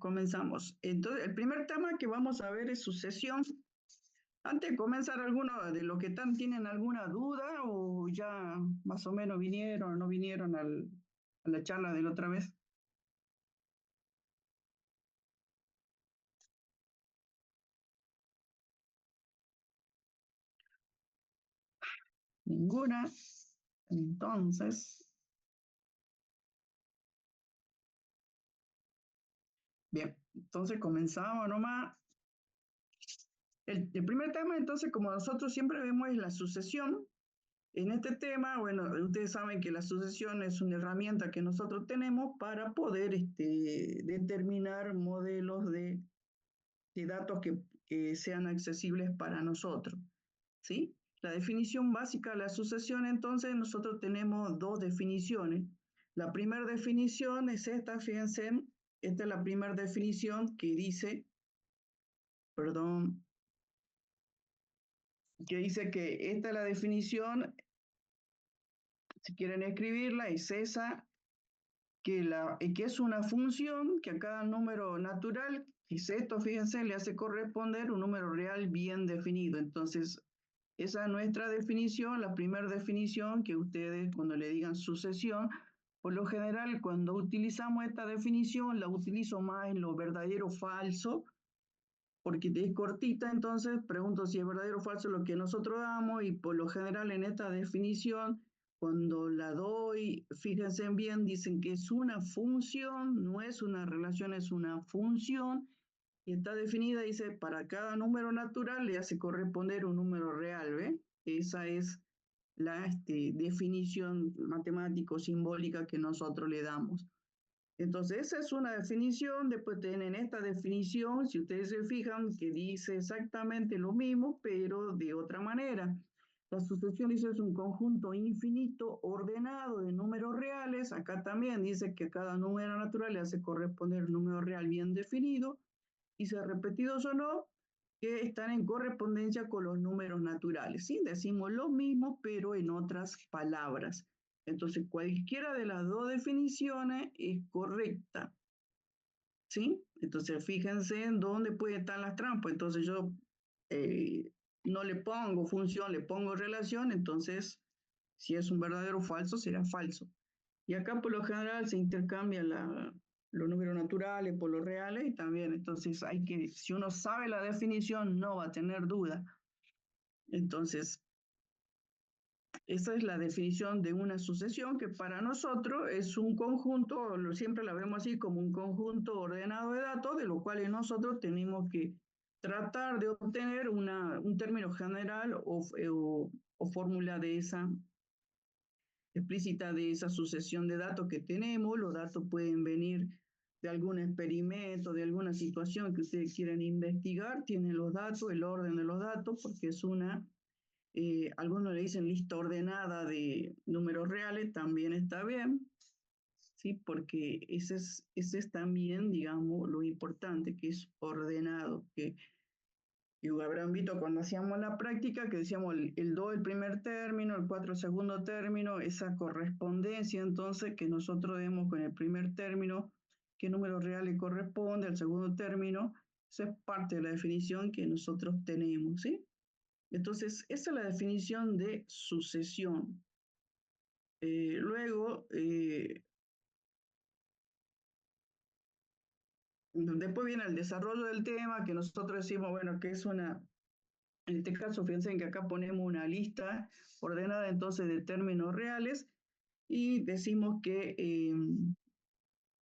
comenzamos. Entonces, el primer tema que vamos a ver es sucesión. Antes de comenzar, ¿alguno de los que están tienen alguna duda o ya más o menos vinieron o no vinieron a la charla de la otra vez? Ninguna. Entonces, bien, entonces comenzamos nomás. El primer tema, entonces, como nosotros siempre vemos, es la sucesión. En este tema, bueno, ustedes saben que la sucesión es una herramienta que nosotros tenemos para poder determinar modelos de datos que sean accesibles para nosotros, ¿sí? La definición básica de la sucesión, entonces, nosotros tenemos dos definiciones. La primera definición es esta, fíjense, esta es la primera definición que dice, perdón, que dice que esta es la definición, si quieren escribirla, es esa, que es una función que a cada número natural, dice esto, fíjense, le hace corresponder un número real bien definido. Entonces, esa es nuestra definición, la primera definición que ustedes cuando le digan sucesión, por lo general cuando utilizamos esta definición la utilizo más en lo verdadero o falso, porque es cortita, entonces pregunto si es verdadero o falso lo que nosotros damos y por lo general en esta definición, cuando la doy, fíjense bien, dicen que es una función, no es una relación, es una función y está definida, dice, para cada número natural le hace corresponder un número real, ¿ve? Esa es la definición matemático-simbólica que nosotros le damos. Entonces, esa es una definición, después tienen esta definición, si ustedes se fijan, que dice exactamente lo mismo, pero de otra manera. La sucesión dice es un conjunto infinito ordenado de números reales, acá también dice que cada número natural le hace corresponder un número real bien definido, y sea repetidos o no, que están en correspondencia con los números naturales, ¿sí? Decimos lo mismo, pero en otras palabras. Entonces, cualquiera de las dos definiciones es correcta, ¿sí? Entonces, fíjense en dónde pueden estar las trampas. Entonces, yo no le pongo función, le pongo relación, entonces, si es un verdadero o falso, será falso. Y acá, por lo general, se intercambian los números naturales por los reales y también, entonces, si uno sabe la definición, no va a tener duda. Entonces, esa es la definición de una sucesión que para nosotros es un conjunto, siempre la vemos así como un conjunto ordenado de datos, de los cuales nosotros tenemos que tratar de obtener un término general o fórmula de esa explícita de esa sucesión de datos que tenemos. Los datos pueden venir de algún experimento, de alguna situación que ustedes quieran investigar, tienen los datos, el orden de los datos, porque es algunos le dicen lista ordenada de números reales, también está bien, ¿sí? Porque ese es también, digamos, lo importante, que es ordenado, y habrán visto cuando hacíamos la práctica que decíamos el 2 el primer término, el 4 el segundo término, esa correspondencia entonces que nosotros vemos con el primer término, qué número real le corresponde al segundo término, esa es parte de la definición que nosotros tenemos, ¿sí? Entonces, esa es la definición de sucesión. Luego, después viene el desarrollo del tema, que nosotros decimos, bueno, que es en este caso, fíjense que acá ponemos una lista ordenada entonces de términos reales y decimos que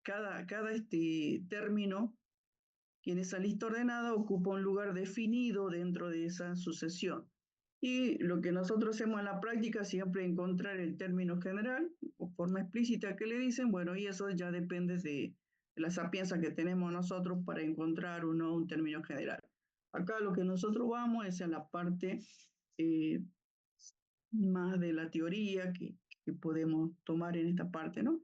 cada término que en esa lista ordenada ocupa un lugar definido dentro de esa sucesión. Y lo que nosotros hacemos en la práctica siempre es encontrar el término general o forma explícita que le dicen, bueno, y eso ya depende de la sapienza que tenemos nosotros para encontrar o no un término general. Acá lo que nosotros vamos es en la parte eh, más de la teoría que podemos tomar en esta parte, ¿no?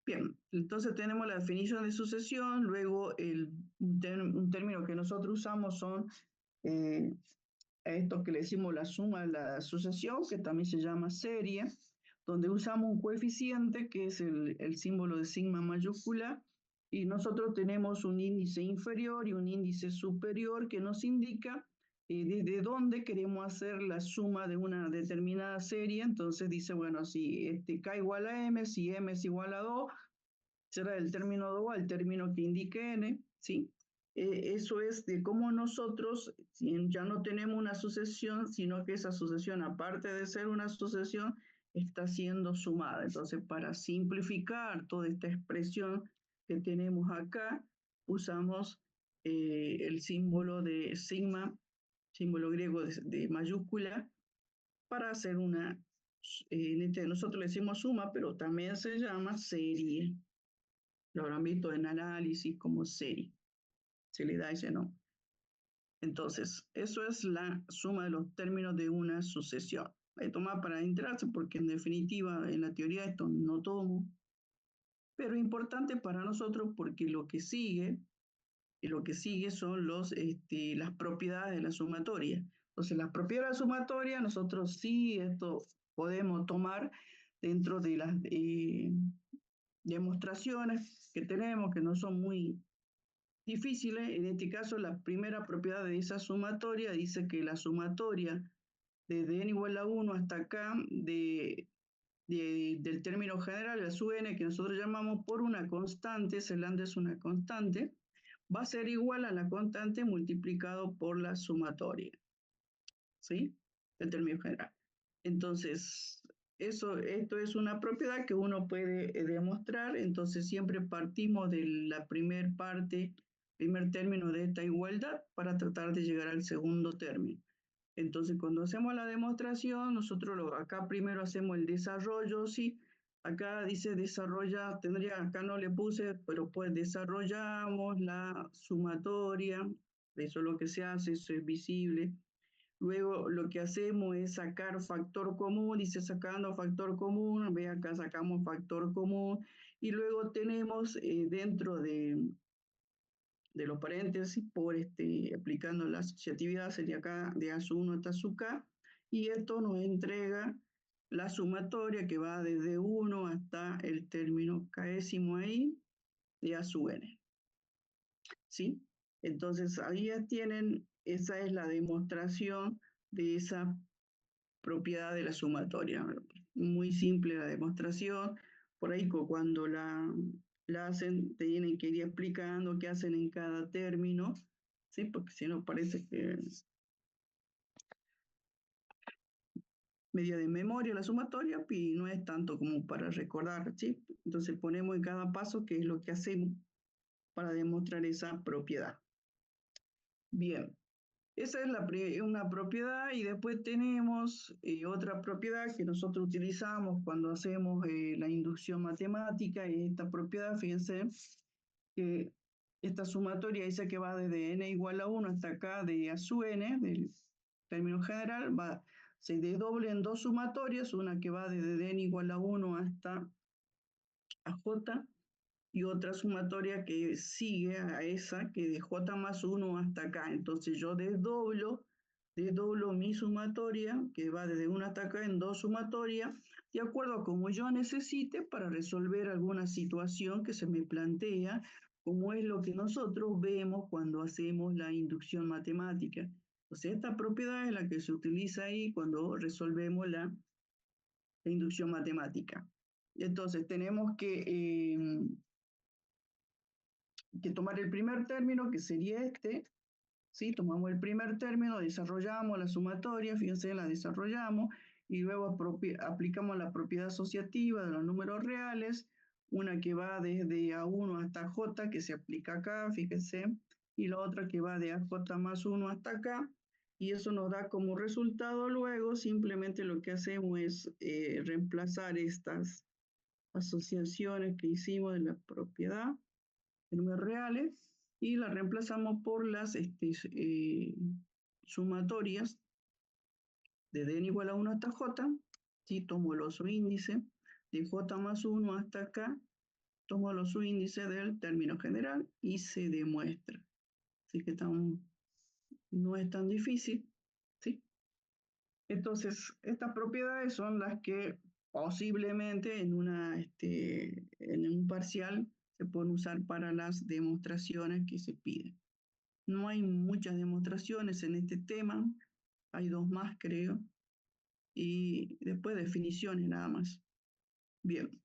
Bien, entonces tenemos la definición de sucesión, luego un término que nosotros usamos son esto que le decimos la suma de la sucesión, que también se llama serie, donde usamos un coeficiente que es el símbolo de sigma mayúscula, y nosotros tenemos un índice inferior y un índice superior que nos indica desde dónde queremos hacer la suma de una determinada serie. Entonces dice, bueno, si K igual a M, si M es igual a 2, será el término 2 al término que indique N, ¿sí? Eso es de cómo nosotros ya no tenemos una sucesión, sino que esa sucesión, aparte de ser una sucesión, está siendo sumada. Entonces, para simplificar toda esta expresión que tenemos acá, usamos el símbolo de sigma, símbolo griego de mayúscula, para hacer una, nosotros le decimos suma, pero también se llama serie. Lo habrán visto en análisis como serie, se le da ese nombre. Entonces, eso es la suma de los términos de una sucesión. Hay que tomar para enterarse porque en definitiva en la teoría esto no tomo, pero es importante para nosotros porque lo que sigue son las propiedades de la sumatoria. Entonces, las propiedades de la sumatoria nosotros sí esto podemos tomar dentro de las demostraciones que tenemos, que no son muy difíciles. En este caso, la primera propiedad de esa sumatoria dice que la sumatoria desde n igual a 1 hasta acá del término general, la sub n, que nosotros llamamos por una constante, lambda es una constante, va a ser igual a la constante multiplicado por la sumatoria, ¿sí? Del término general. Entonces, esto es una propiedad que uno puede demostrar. Entonces siempre partimos de la primer parte, primer término de esta igualdad para tratar de llegar al segundo término. Entonces cuando hacemos la demostración, nosotros acá primero hacemos el desarrollo, sí. Acá dice desarrolla, acá no le puse, pero pues desarrollamos la sumatoria, eso es lo que se hace, eso es visible. Luego lo que hacemos es sacar factor común, dice sacando factor común, ve acá sacamos factor común, y luego tenemos dentro de los paréntesis, aplicando la asociatividad, sería acá de A sub 1 hasta sub K, y esto nos entrega la sumatoria que va desde 1 hasta el término késimo ahí de A sub n, ¿sí? Entonces ahí ya tienen, esa es la demostración de esa propiedad de la sumatoria. Muy simple la demostración. Por ahí cuando la hacen, te tienen que ir explicando qué hacen en cada término, ¿sí? Porque si no parece que medio de memoria la sumatoria y no es tanto como para recordar, ¿sí? Entonces ponemos en cada paso qué es lo que hacemos para demostrar esa propiedad. Bien, esa es una propiedad y después tenemos otra propiedad que nosotros utilizamos cuando hacemos la inducción matemática, y esta propiedad, fíjense, que esta sumatoria dice que va desde n igual a 1 hasta acá de a sub n, del término general, se desdoble en dos sumatorias, una que va desde n igual a 1 hasta a j, y otra sumatoria que sigue a esa, que de j más 1 hasta acá. Entonces yo desdoblo mi sumatoria, que va desde 1 hasta acá, en dos sumatorias, de acuerdo a como yo necesite para resolver alguna situación que se me plantea, como es lo que nosotros vemos cuando hacemos la inducción matemática. Entonces esta propiedad es la que se utiliza ahí cuando resolvemos la inducción matemática. Entonces tenemos que tomar el primer término, que sería este, ¿sí? Tomamos el primer término, desarrollamos la sumatoria, fíjense, la desarrollamos, y luego aplicamos la propiedad asociativa de los números reales, una que va desde A1 hasta J, que se aplica acá, fíjense, y la otra que va de AJ más 1 hasta acá, y eso nos da como resultado luego, simplemente lo que hacemos es reemplazar estas asociaciones que hicimos de la propiedad de números reales y las reemplazamos por las sumatorias de n igual a 1 hasta j, ¿sí? Tomo los subíndices de j más 1 hasta acá, tomo los subíndices del término general y se demuestra. Así que no es tan difícil, ¿sí? Entonces, estas propiedades son las que posiblemente en un parcial se pueden usar para las demostraciones que se piden. No hay muchas demostraciones en este tema, hay dos más creo, y después definiciones nada más. Bien,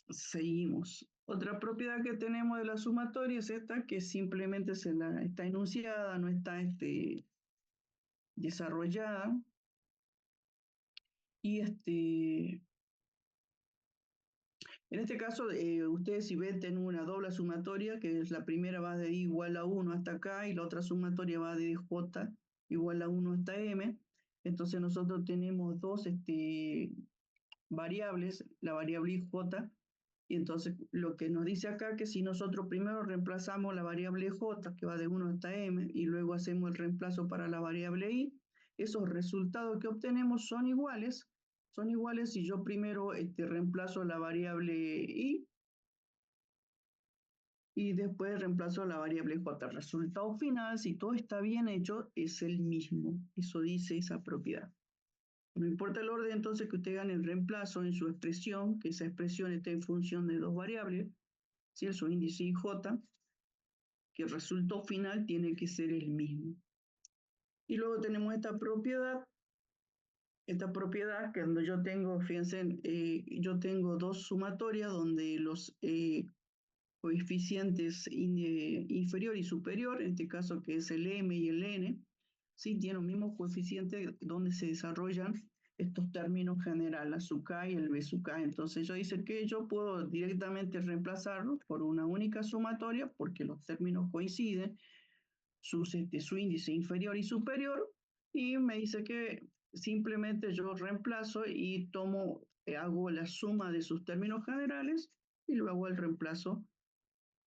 seguimos. Otra propiedad que tenemos de la sumatoria es esta, que simplemente está enunciada, no está desarrollada. Y en este caso, ustedes si ven, tienen una doble sumatoria, que es la primera va de i igual a 1 hasta acá, y la otra sumatoria va de j igual a 1 hasta m. Entonces nosotros tenemos dos variables, la variable ij, y entonces lo que nos dice acá que si nosotros primero reemplazamos la variable j, que va de 1 hasta m, y luego hacemos el reemplazo para la variable i, esos resultados que obtenemos son iguales si yo primero reemplazo la variable i y después reemplazo la variable j. El resultado final, si todo está bien hecho, es el mismo. Eso dice esa propiedad. No importa el orden, entonces, que usted gane el reemplazo en su expresión, que esa expresión esté en función de dos variables, ¿sí? Su índice ij, que el resultado final tiene que ser el mismo. Y luego tenemos esta propiedad que cuando yo tengo, fíjense, yo tengo dos sumatorias donde los coeficientes inferior y superior, en este caso que es el m y el n, ¿sí? Tienen los mismos coeficientes donde se desarrollan estos términos generales, la sub k y el b sub k. Entonces yo dice que yo puedo directamente reemplazarlo por una única sumatoria porque los términos coinciden, su índice inferior y superior, y me dice que simplemente yo reemplazo y hago la suma de sus términos generales y luego hago el reemplazo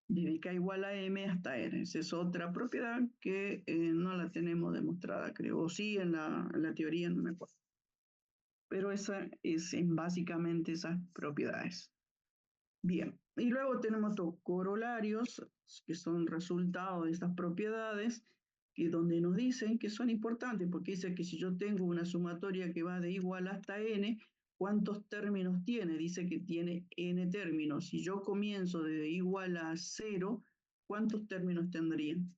de k igual a m hasta n. Esa es otra propiedad que no la tenemos demostrada, creo. O sí, en la teoría, no me acuerdo. Pero esa es básicamente esas propiedades. Bien, y luego tenemos estos corolarios, que son resultados de estas propiedades, que donde nos dicen que son importantes, porque dice que si yo tengo una sumatoria que va de igual hasta n, ¿cuántos términos tiene? Dice que tiene n términos. Si yo comienzo de igual a 0, ¿cuántos términos tendrían?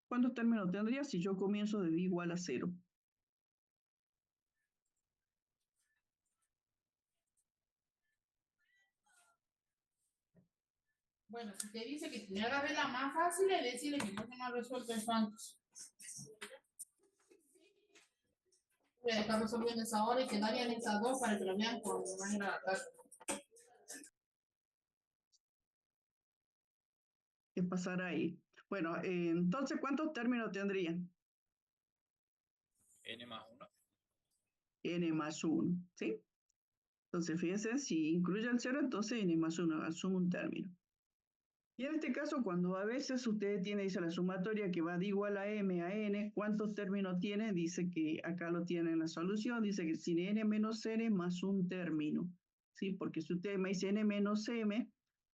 ¿Cuántos términos tendría si yo comienzo de igual a 0? Bueno, si te dice que te agarre la más fácil, es decirle que no ha resuelto eso antes. Voy a estar resolviendo esa hora y quedarían esas dos para que lo vean cuando vayan a la tarde. ¿Qué pasará ahí? Bueno, entonces, ¿cuántos términos tendrían? N más 1. N más 1, ¿sí? Entonces, fíjense, si incluye el 0, entonces n más 1, asumo un término. Y en este caso, cuando a veces usted dice la sumatoria que va de igual a m a n, ¿cuántos términos tiene? Dice que acá lo tiene en la solución, dice que tiene n menos n más un término, ¿sí? Porque si usted me dice n menos m,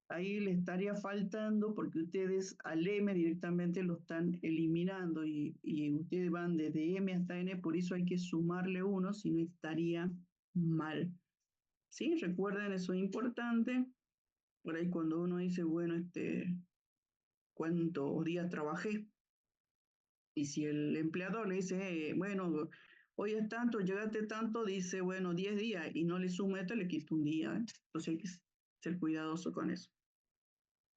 ahí le estaría faltando porque ustedes al m directamente lo están eliminando y ustedes van desde m hasta n, por eso hay que sumarle 1, si no estaría mal. ¿Sí? Recuerden, eso es importante. Por ahí cuando uno dice, bueno, ¿cuántos días trabajé? Y si el empleador le dice, bueno, hoy es tanto, llegaste tanto, dice, bueno, 10 días, y no le suma esto, le quita un día. Entonces hay que ser cuidadoso con eso.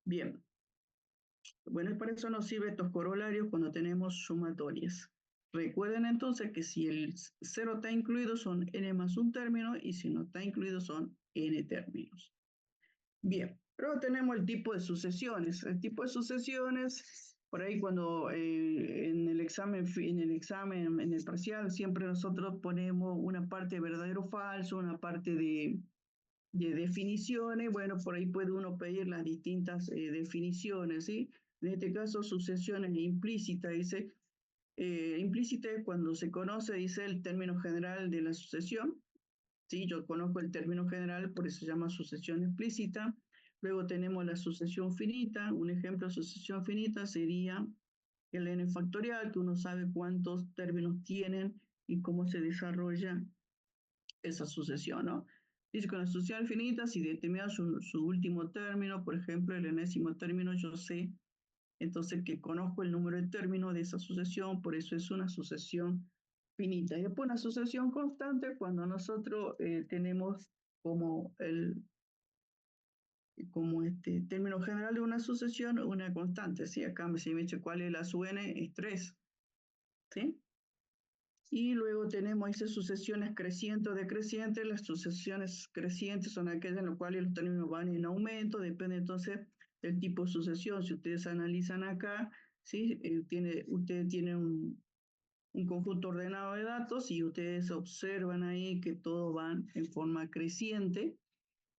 Bien. Bueno, y para eso nos sirven estos corolarios cuando tenemos sumatorias. Recuerden entonces que si el 0 está incluido son n más un término y si no está incluido son n términos. Bien, luego tenemos el tipo de sucesiones. El tipo de sucesiones, por ahí cuando en el examen, en el parcial, siempre nosotros ponemos una parte de verdadero o falso, una parte de definiciones. Bueno, por ahí puede uno pedir las distintas definiciones, ¿sí? En este caso, sucesiones implícitas, dice, implícita es cuando se conoce, dice, el término general de la sucesión. Sí, yo conozco el término general, por eso se llama sucesión explícita. Luego tenemos la sucesión finita. Un ejemplo de sucesión finita sería el n factorial, que uno sabe cuántos términos tienen y cómo se desarrolla esa sucesión, ¿no? Dice, con la sucesión infinita, si determina su último término, por ejemplo, el enésimo término, yo sé, entonces que conozco el número de términos de esa sucesión, por eso es una sucesión finita. Y después una sucesión constante cuando nosotros tenemos como este término general de una sucesión, una constante, ¿sí? Acá si me dice cuál es la sub n, es 3, ¿sí? Y luego tenemos esas sucesiones crecientes o decrecientes. Las sucesiones crecientes son aquellas en las cuales los términos van en aumento, depende entonces del tipo de sucesión. Si ustedes analizan acá, ¿sí? Ustedes tienen un conjunto ordenado de datos y ustedes observan ahí que todos van en forma creciente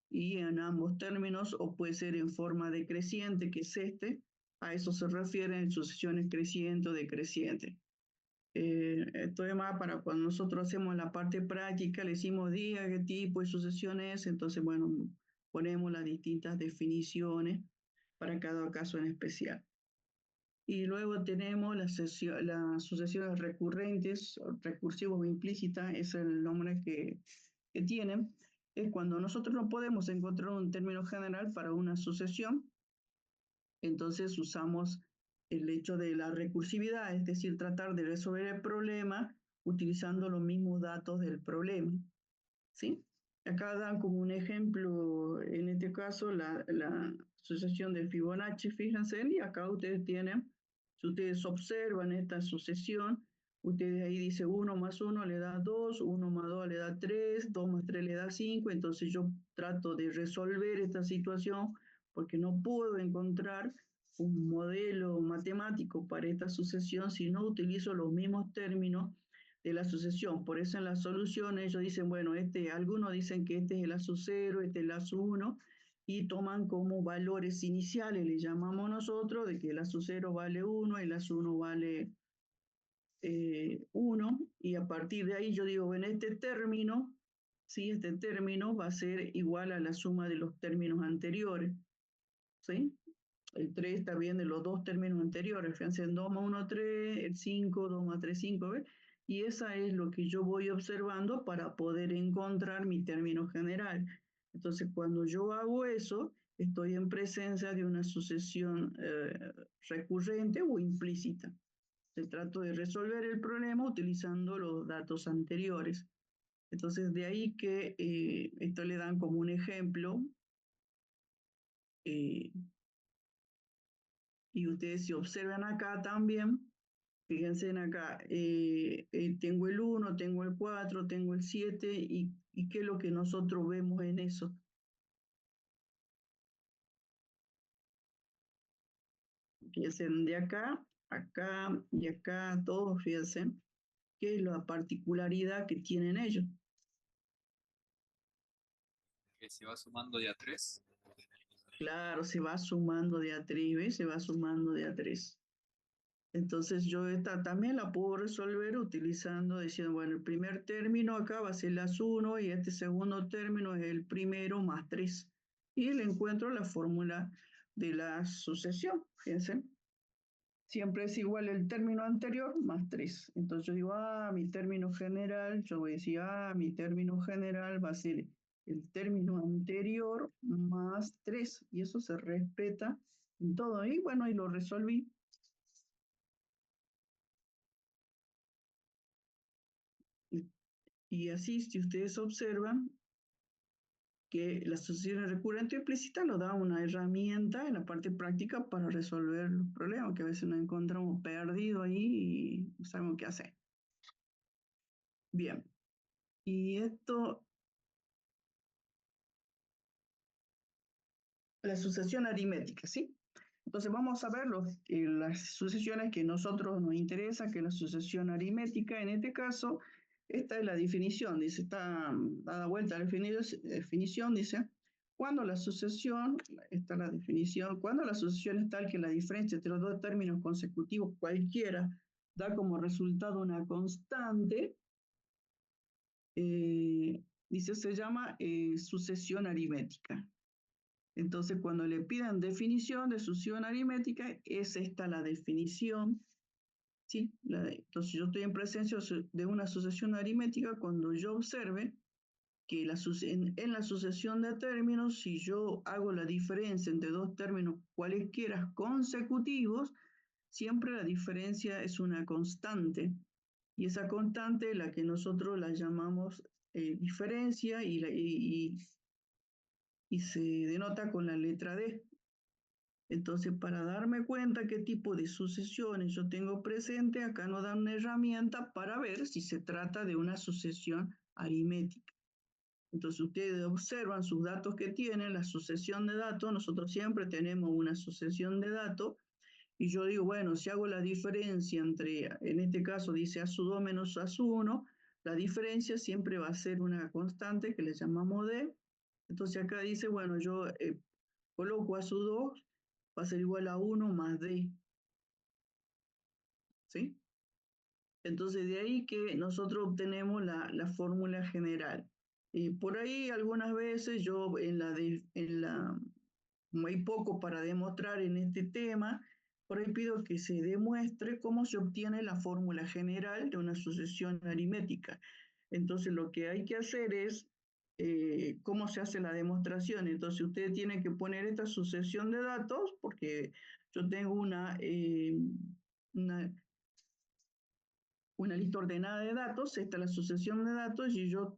y en ambos términos, o puede ser en forma decreciente, que es este, a eso se refieren sucesiones crecientes o decrecientes. Esto es más para cuando nosotros hacemos la parte práctica, le decimos diga qué tipo de sucesión es, entonces, bueno, ponemos las distintas definiciones para cada caso en especial. Y luego tenemos las sucesiones recurrentes, recursivos o implícitas, es el nombre que tienen. Es cuando nosotros no podemos encontrar un término general para una sucesión, entonces usamos el hecho de la recursividad, es decir, tratar de resolver el problema utilizando los mismos datos del problema, ¿sí? Acá dan como un ejemplo, en este caso, la sucesión de Fibonacci, fíjense, y acá ustedes tienen, si ustedes observan esta sucesión, ustedes ahí dice 1 más 1 le da 2, 1 más 2 le da 3, 2 más 3 le da 5, entonces yo trato de resolver esta situación porque no puedo encontrar un modelo matemático para esta sucesión si no utilizo los mismos términos de la sucesión. Por eso en las soluciones ellos dicen, bueno, algunos dicen que este es el ASU 0, este es el ASU 1, y toman como valores iniciales, le llamamos nosotros, de que el ASU 0 vale 1, el ASU 1 vale 1, y a partir de ahí yo digo, bueno, este término, ¿sí? Este término va a ser igual a la suma de los términos anteriores, ¿sí? El 3 está bien de los dos términos anteriores, fíjense, en 2 más 1, 3, el 5, 2 más 3, 5, ¿ves? Y esa es lo que yo voy observando para poder encontrar mi término general. Entonces, cuando yo hago eso, estoy en presencia de una sucesión recurrente o implícita. Se trato de resolver el problema utilizando los datos anteriores. Entonces, de ahí que esto le dan como un ejemplo. Y ustedes si observan acá también, fíjense en acá, tengo el 1, tengo el 4, tengo el 7, y ¿qué es lo que nosotros vemos en eso? Fíjense de acá, acá y acá, todos, fíjense, qué es la particularidad que tienen ellos. Que se va sumando de a 3. Claro, se va sumando de a 3, ¿ves? Se va sumando de a 3. Entonces yo esta también la puedo resolver utilizando, diciendo, bueno, el primer término acá va a ser las 1 y este segundo término es el primero más 3. Y le encuentro la fórmula de la sucesión, fíjense. Siempre es igual el término anterior más 3. Entonces yo digo, mi término general, yo voy a decir, mi término general va a ser el término anterior más 3. Y eso se respeta en todo. Y bueno, y lo resolví. Y así, si ustedes observan que las sucesiones recurrentes implícitas nos da una herramienta en la parte práctica para resolver los problemas, que a veces nos encontramos perdidos ahí y no sabemos qué hacer. Bien, y esto, la sucesión aritmética, ¿sí? Entonces vamos a ver las sucesiones que a nosotros nos interesa, que es la sucesión aritmética. En este caso, esta es la definición, dice, está dada vuelta a la definición, dice, cuando la sucesión, esta es la definición, cuando la sucesión es tal que la diferencia entre los dos términos consecutivos cualquiera da como resultado una constante, dice, se llama sucesión aritmética. Entonces, cuando le pidan definición de sucesión aritmética, es esta la definición ¿sí? Entonces yo estoy en presencia de una sucesión aritmética cuando yo observe que en la sucesión de términos, si yo hago la diferencia entre dos términos cualesquiera consecutivos, siempre la diferencia es una constante. Y esa constante es la que nosotros la llamamos diferencia y se denota con la letra D. Entonces, para darme cuenta qué tipo de sucesiones yo tengo presente, acá nos dan una herramienta para ver si se trata de una sucesión aritmética. Entonces, ustedes observan sus datos que tienen, la sucesión de datos, nosotros siempre tenemos una sucesión de datos, y yo digo, bueno, si hago la diferencia entre, en este caso dice A sub 2 menos A sub 1, la diferencia siempre va a ser una constante que le llamamos D. Entonces acá dice, bueno, yo coloco A sub 2, va a ser igual a 1 más D, ¿sí? Entonces de ahí que nosotros obtenemos la fórmula general. Y por ahí algunas veces yo como hay poco para demostrar en este tema, por ahí pido que se demuestre cómo se obtiene la fórmula general de una sucesión aritmética. Entonces lo que hay que hacer es cómo se hace la demostración. Entonces ustedes tienen que poner esta sucesión de datos, porque yo tengo una una lista ordenada de datos, esta es la sucesión de datos y yo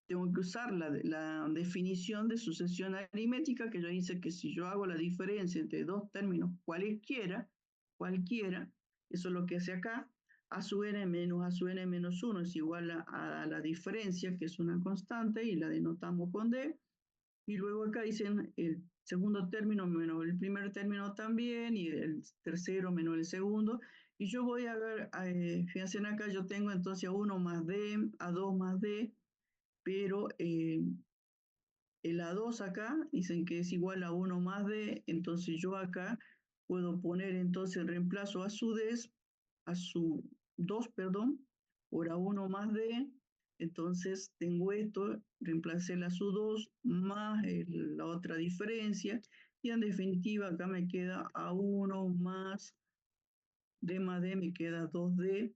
tengo que usar la definición de sucesión aritmética, que yo dice que si yo hago la diferencia entre dos términos cualquiera, eso es lo que hace acá, a sub n menos a sub n menos 1 es igual a la diferencia, que es una constante, y la denotamos con D, y luego acá dicen el segundo término menos el primer término también, y el tercero menos el segundo, y yo voy a ver, fíjense acá, yo tengo entonces a 1 más D, a 2 más D, pero el A2 acá dicen que es igual a 1 más D, entonces yo acá puedo poner entonces reemplazo a su D, a su 2, perdón, por A1 más D, entonces tengo esto, reemplacé la su 2 más la otra diferencia, y en definitiva acá me queda A1 más D más D, me queda 2D,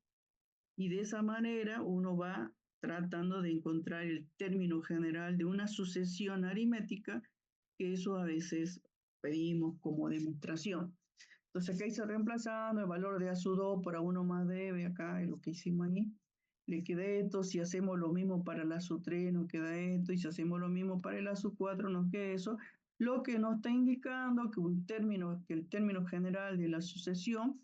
y de esa manera uno va tratando de encontrar el término general de una sucesión aritmética, que eso a veces pedimos como demostración. Entonces acá hice reemplazando el valor de A sub 2 por A1 más D, ve acá es lo que hicimos ahí. Le queda esto, si hacemos lo mismo para el A sub 3 nos queda esto, y si hacemos lo mismo para el A sub 4 nos queda eso, lo que nos está indicando que el término general de la sucesión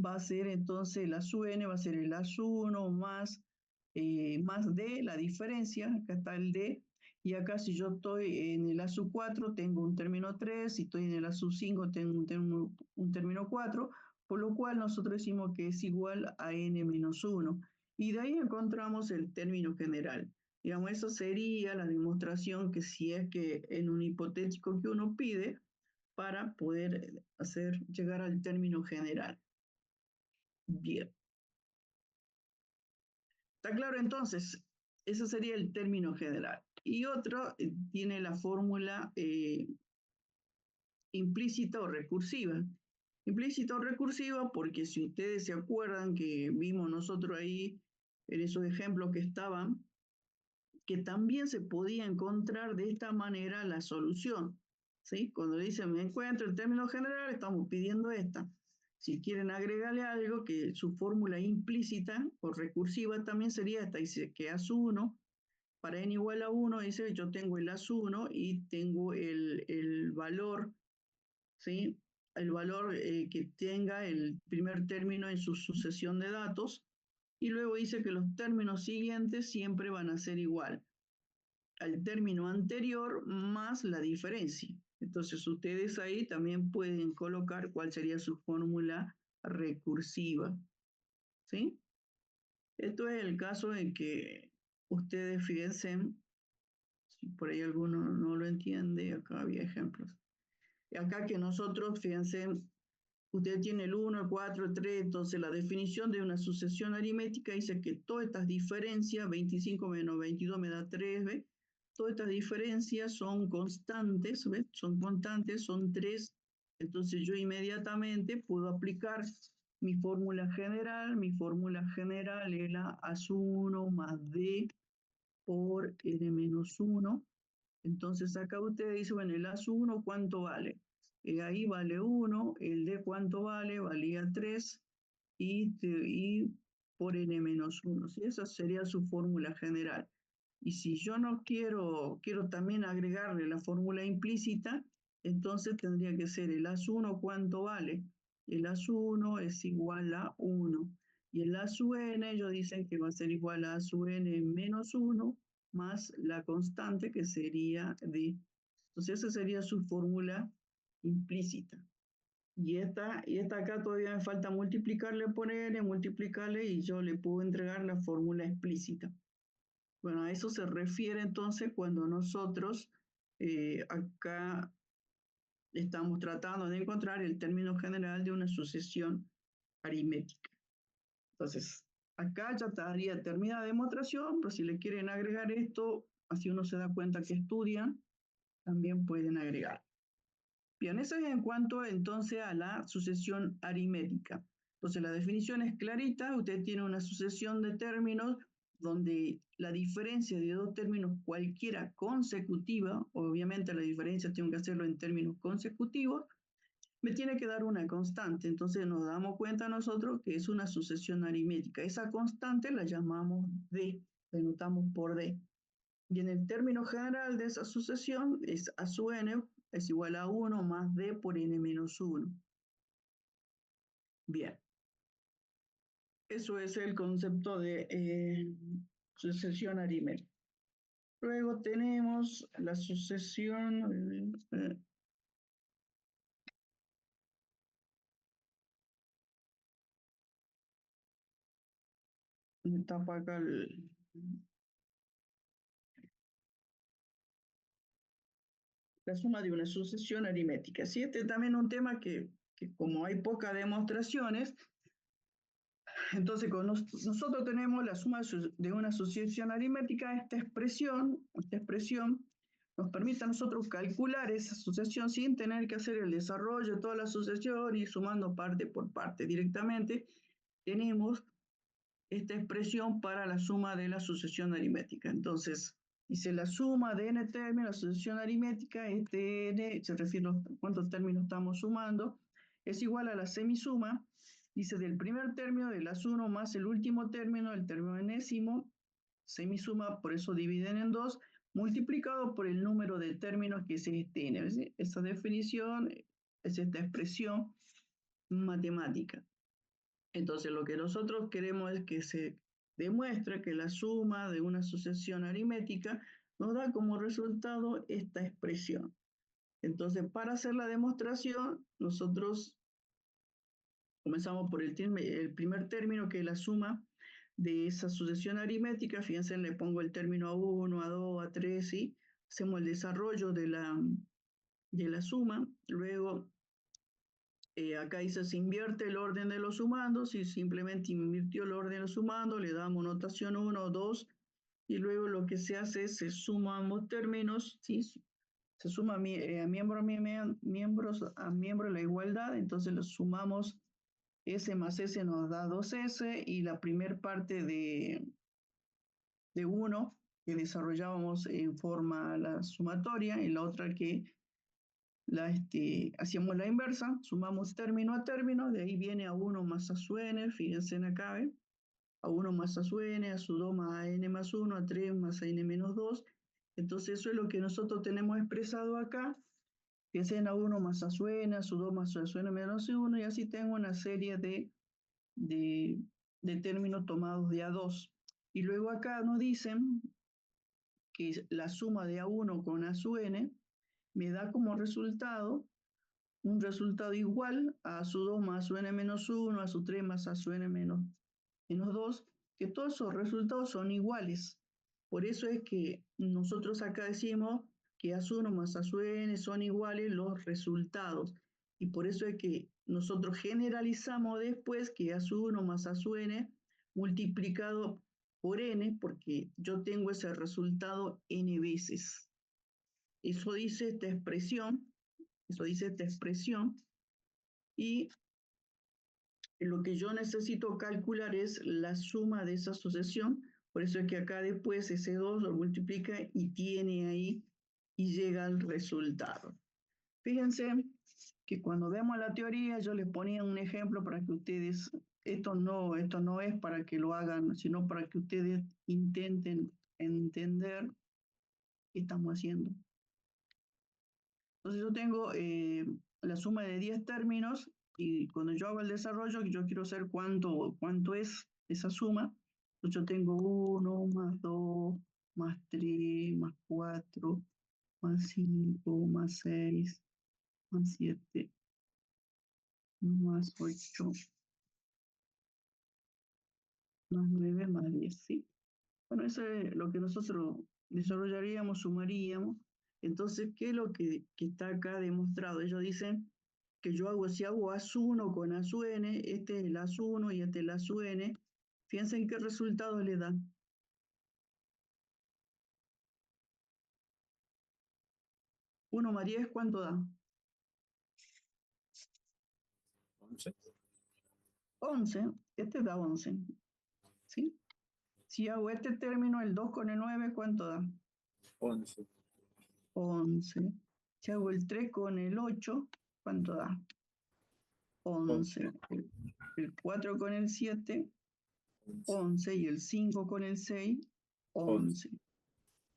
va a ser entonces el A sub n, va a ser el A sub 1 más D, la diferencia, acá está el D, y acá si yo estoy en el A sub 4 tengo un término 3, si estoy en el A sub 5 tengo un término 4, por lo cual nosotros decimos que es igual a n menos 1. Y de ahí encontramos el término general. Digamos, eso sería la demostración que si es que en un hipotético que uno pide para poder llegar al término general. Bien. ¿Está claro entonces? Eso sería el término general. Y otro tiene la fórmula implícita o recursiva. Implícita o recursiva porque si ustedes se acuerdan que vimos nosotros ahí en esos ejemplos que estaban, que también se podía encontrar de esta manera la solución. ¿Sí? Cuando dicen me encuentro el término general, estamos pidiendo esta. Si quieren agregarle algo, que su fórmula implícita o recursiva también sería esta. Dice que A sub 1, para n igual a 1, dice yo tengo el A sub 1 y tengo el valor, ¿sí? El valor que tenga el primer término en su sucesión de datos. Y luego dice que los términos siguientes siempre van a ser igual al término anterior más la diferencia. Entonces ustedes ahí también pueden colocar cuál sería su fórmula recursiva. ¿Sí? Esto es el caso en que ustedes fíjense, si por ahí alguno no lo entiende, acá había ejemplos. Acá que nosotros, fíjense, usted tiene el 1, el 4, el 3, entonces la definición de una sucesión aritmética dice que todas estas diferencias, 25 menos 22 me da 3, ¿ve? Todas estas diferencias son constantes, ¿ves? Son constantes, son 3. Entonces yo inmediatamente puedo aplicar mi fórmula general era A1 más D por N-1. Entonces acá usted dice, bueno, el A1 ¿cuánto vale? Ahí vale 1, el D ¿cuánto vale? Valía 3 y por N-1. ¿Sí? Esa sería su fórmula general. Y si yo no quiero también agregarle la fórmula implícita, entonces tendría que ser el A1 ¿cuánto vale? El A1 es igual a 1. Y el A sub n, ellos dicen que va a ser igual a sub n menos 1 más la constante que sería D. Entonces esa sería su fórmula implícita. Y esta acá todavía me falta multiplicarle por n, multiplicarle y yo le puedo entregar la fórmula explícita. Bueno, a eso se refiere entonces cuando nosotros acá estamos tratando de encontrar el término general de una sucesión aritmética. Entonces, acá ya estaría terminada la demostración, pero si le quieren agregar esto, así uno se da cuenta que estudian, también pueden agregar. Bien, eso es en cuanto entonces a la sucesión aritmética. Entonces la definición es clarita, usted tiene una sucesión de términos donde la diferencia de dos términos cualquiera consecutiva, obviamente la diferencia tengo que hacerlo en términos consecutivos, me tiene que dar una constante. Entonces nos damos cuenta nosotros que es una sucesión aritmética. Esa constante la llamamos D, la denotamos por D. Y en el término general de esa sucesión es A sub n es igual a 1 más D por n menos 1. Bien. Eso es el concepto de sucesión aritmética. Luego tenemos la sucesión... me tapa acá la suma de una sucesión aritmética. ¿Sí? Este es también un tema que como hay pocas demostraciones, entonces nosotros tenemos la suma de una sucesión aritmética, esta expresión nos permite a nosotros calcular esa sucesión sin tener que hacer el desarrollo de toda la sucesión y sumando parte por parte. Directamente tenemos esta expresión para la suma de la sucesión aritmética. Entonces, dice la suma de n términos, la sucesión aritmética, este n, se refiere a cuántos términos estamos sumando, es igual a la semisuma, dice del primer término de las 1 más el último término, el término enésimo, semisuma, por eso dividen en 2, multiplicado por el número de términos que es este n. ¿Sí? Esa definición es esta expresión matemática. Entonces, lo que nosotros queremos es que se demuestre que la suma de una sucesión aritmética nos da como resultado esta expresión. Entonces, para hacer la demostración, nosotros comenzamos por el primer término, que es la suma de esa sucesión aritmética. Fíjense, le pongo el término A1, A2, A3, y hacemos el desarrollo de la suma. Luego, acá dice se invierte el orden de los sumandos y simplemente invirtió el orden de los sumandos, le damos notación 1, 2 y luego lo que se hace es se suman ambos términos, ¿sí? Se suma miembros a miembro la igualdad, entonces los sumamos S más S nos da 2S y la primer parte de 1 que desarrollábamos en forma la sumatoria y la otra que hacíamos la inversa, sumamos término a término, de ahí viene A1 más A sub n, fíjense en acá, A1 más A sub n, A sub 2 más AN más 1, A3 más AN menos 2, entonces eso es lo que nosotros tenemos expresado acá, fíjense en A1 más A sub n, A sub 2 más A sub n menos 1, y así tengo una serie de términos tomados de A2. Y luego acá nos dicen que la suma de A1 con A sub n me da como resultado un resultado igual a A2 más AN menos 1, A3 más AN menos 2, que todos esos resultados son iguales. Por eso es que nosotros acá decimos que A1 más AN son iguales los resultados. Y por eso es que nosotros generalizamos después que A1 más AN multiplicado por n, porque yo tengo ese resultado n veces. Eso dice esta expresión, y lo que yo necesito calcular es la suma de esa sucesión, por eso es que acá después ese 2 lo multiplica y tiene ahí y llega al resultado. Fíjense que cuando vemos la teoría yo les ponía un ejemplo para que ustedes, esto no es para que lo hagan, sino para que ustedes intenten entender qué estamos haciendo. Entonces yo tengo la suma de 10 términos y cuando yo hago el desarrollo, yo quiero saber cuánto es esa suma. Entonces yo tengo 1 más 2 más 3 más 4 más 5 más 6 más 7 más 8 más 9 más 10, ¿sí? Bueno, eso es lo que nosotros desarrollaríamos, sumaríamos. Entonces, ¿qué es lo que está acá demostrado? Ellos dicen que si hago AS1 con ASUN, este es el AS1 y este es el ASUN, fíjense en qué resultado le dan. 1 más 10, ¿cuánto da? 11. 11, este da 11, ¿sí? Si hago este término, el 2 con el 9, ¿cuánto da? 11. 11. Si hago el 3 con el 8, ¿cuánto da? 11. El 4 con el 7, 11. Y el 5 con el 6, 11.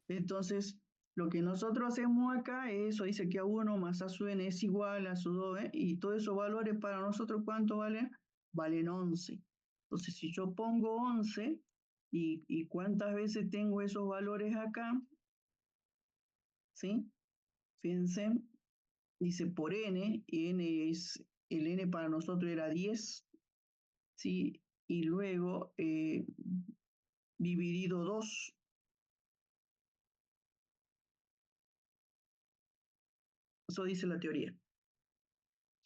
Entonces, lo que nosotros hacemos acá es eso, dice que A1 más ASUN es igual a ASU2, y todos esos valores para nosotros, ¿cuánto valen? Valen 11. Entonces, si yo pongo 11, ¿y cuántas veces tengo esos valores acá? ¿Sí? Fíjense, dice por n, y el n para nosotros era 10, ¿sí? Y luego dividido 2. Eso dice la teoría.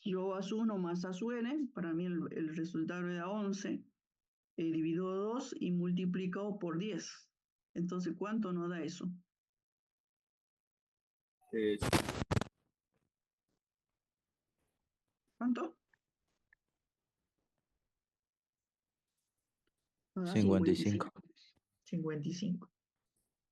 Yo AS1 más ASUN, para mí el resultado era 11, dividido 2 y multiplicado por 10. Entonces, ¿cuánto nos da eso? ¿Cuánto? Nos da 55. 55.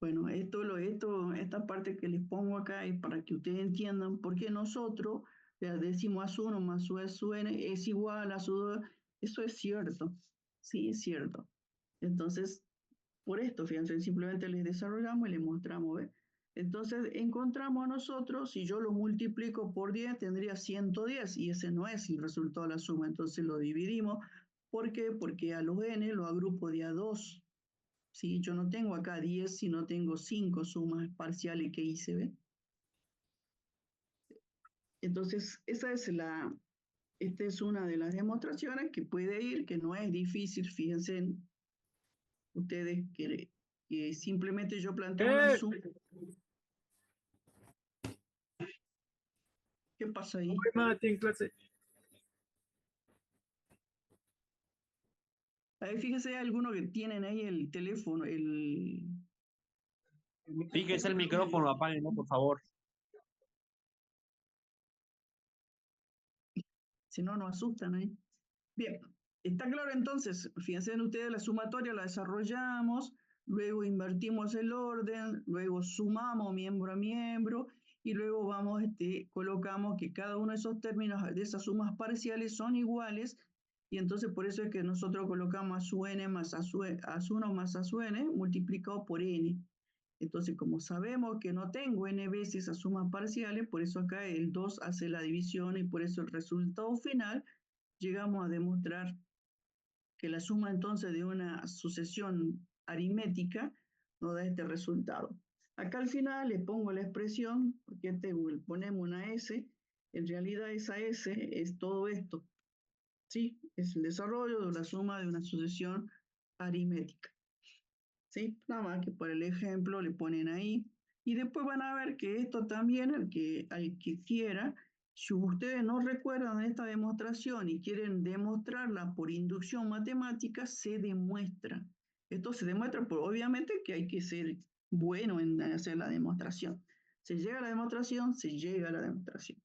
Bueno, esta parte que les pongo acá es para que ustedes entiendan por qué nosotros le decimos AS1 más ASUN es igual a ASU2. Eso es cierto, sí, es cierto. Entonces, por esto, fíjense, simplemente les desarrollamos y les mostramos, ¿ves? Entonces, encontramos nosotros, si yo lo multiplico por 10, tendría 110, y ese no es el resultado de la suma, entonces lo dividimos. ¿Por qué? Porque a los n lo agrupo de a 2. ¿Sí? Yo no tengo acá 10, sino tengo 5 sumas parciales que hice, ¿ves? Entonces, esta es una de las demostraciones que puede ir, que no es difícil, fíjense ustedes que simplemente yo planteo una suma. ¿Qué pasa ahí? Ahí fíjese, hay algunos que tienen ahí el teléfono, Fíjese el micrófono, apáguenlo, por favor. si no, nos asustan ahí. Bien, está claro entonces, fíjense ustedes, la sumatoria la desarrollamos, luego invertimos el orden, luego sumamos miembro a miembro, y luego vamos, colocamos que cada uno de esos términos de esas sumas parciales son iguales, y entonces por eso es que nosotros colocamos ASUN más AS1 más ASUN multiplicado por n. Entonces, como sabemos que no tengo n veces esas sumas parciales, por eso acá el 2 hace la división, y por eso el resultado final llegamos a demostrar que la suma entonces de una sucesión aritmética nos da este resultado. Acá al final le pongo la expresión, porque ponemos una S, en realidad esa S es todo esto, ¿sí? Es el desarrollo de una suma de una sucesión aritmética, ¿sí? Nada más que por el ejemplo le ponen ahí, y después van a ver que esto también, al que quiera, si ustedes no recuerdan esta demostración y quieren demostrarla por inducción matemática, se demuestra. Esto se demuestra, obviamente que hay que ser bueno en hacer la demostración. Se llega a la demostración, se llega a la demostración.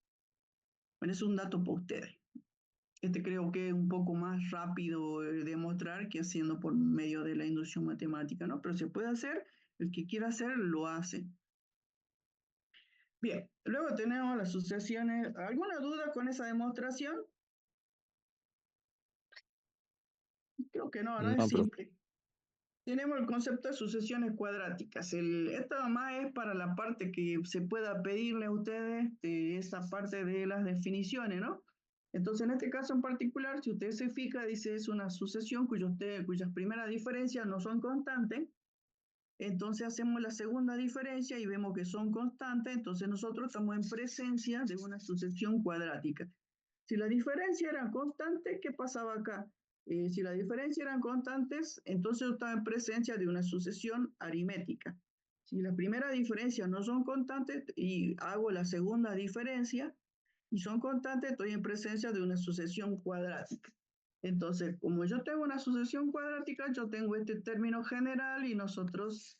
Bueno, es un dato para ustedes. Este creo que es un poco más rápido de demostrar que haciendo por medio de la inducción matemática, ¿no? Pero se puede hacer, el que quiera hacer lo hace. Bien, luego tenemos las sucesiones. ¿Alguna duda con esa demostración? Creo que no, no es No, profe. simple. Tenemos el concepto de sucesiones cuadráticas. Esta más es para la parte que se pueda pedirle a ustedes, esa parte de las definiciones, ¿no? Entonces, en este caso en particular, si usted se fija, dice es una sucesión cuyas primeras diferencias no son constantes. Entonces hacemos la segunda diferencia y vemos que son constantes. Entonces nosotros estamos en presencia de una sucesión cuadrática. Si la diferencia era constante, ¿qué pasaba acá? Si la diferencia eran constantes, entonces yo estaba en presencia de una sucesión aritmética. Si las primeras diferencias no son constantes y hago la segunda diferencia y son constantes, estoy en presencia de una sucesión cuadrática. Entonces, como yo tengo una sucesión cuadrática, yo tengo este término general y nosotros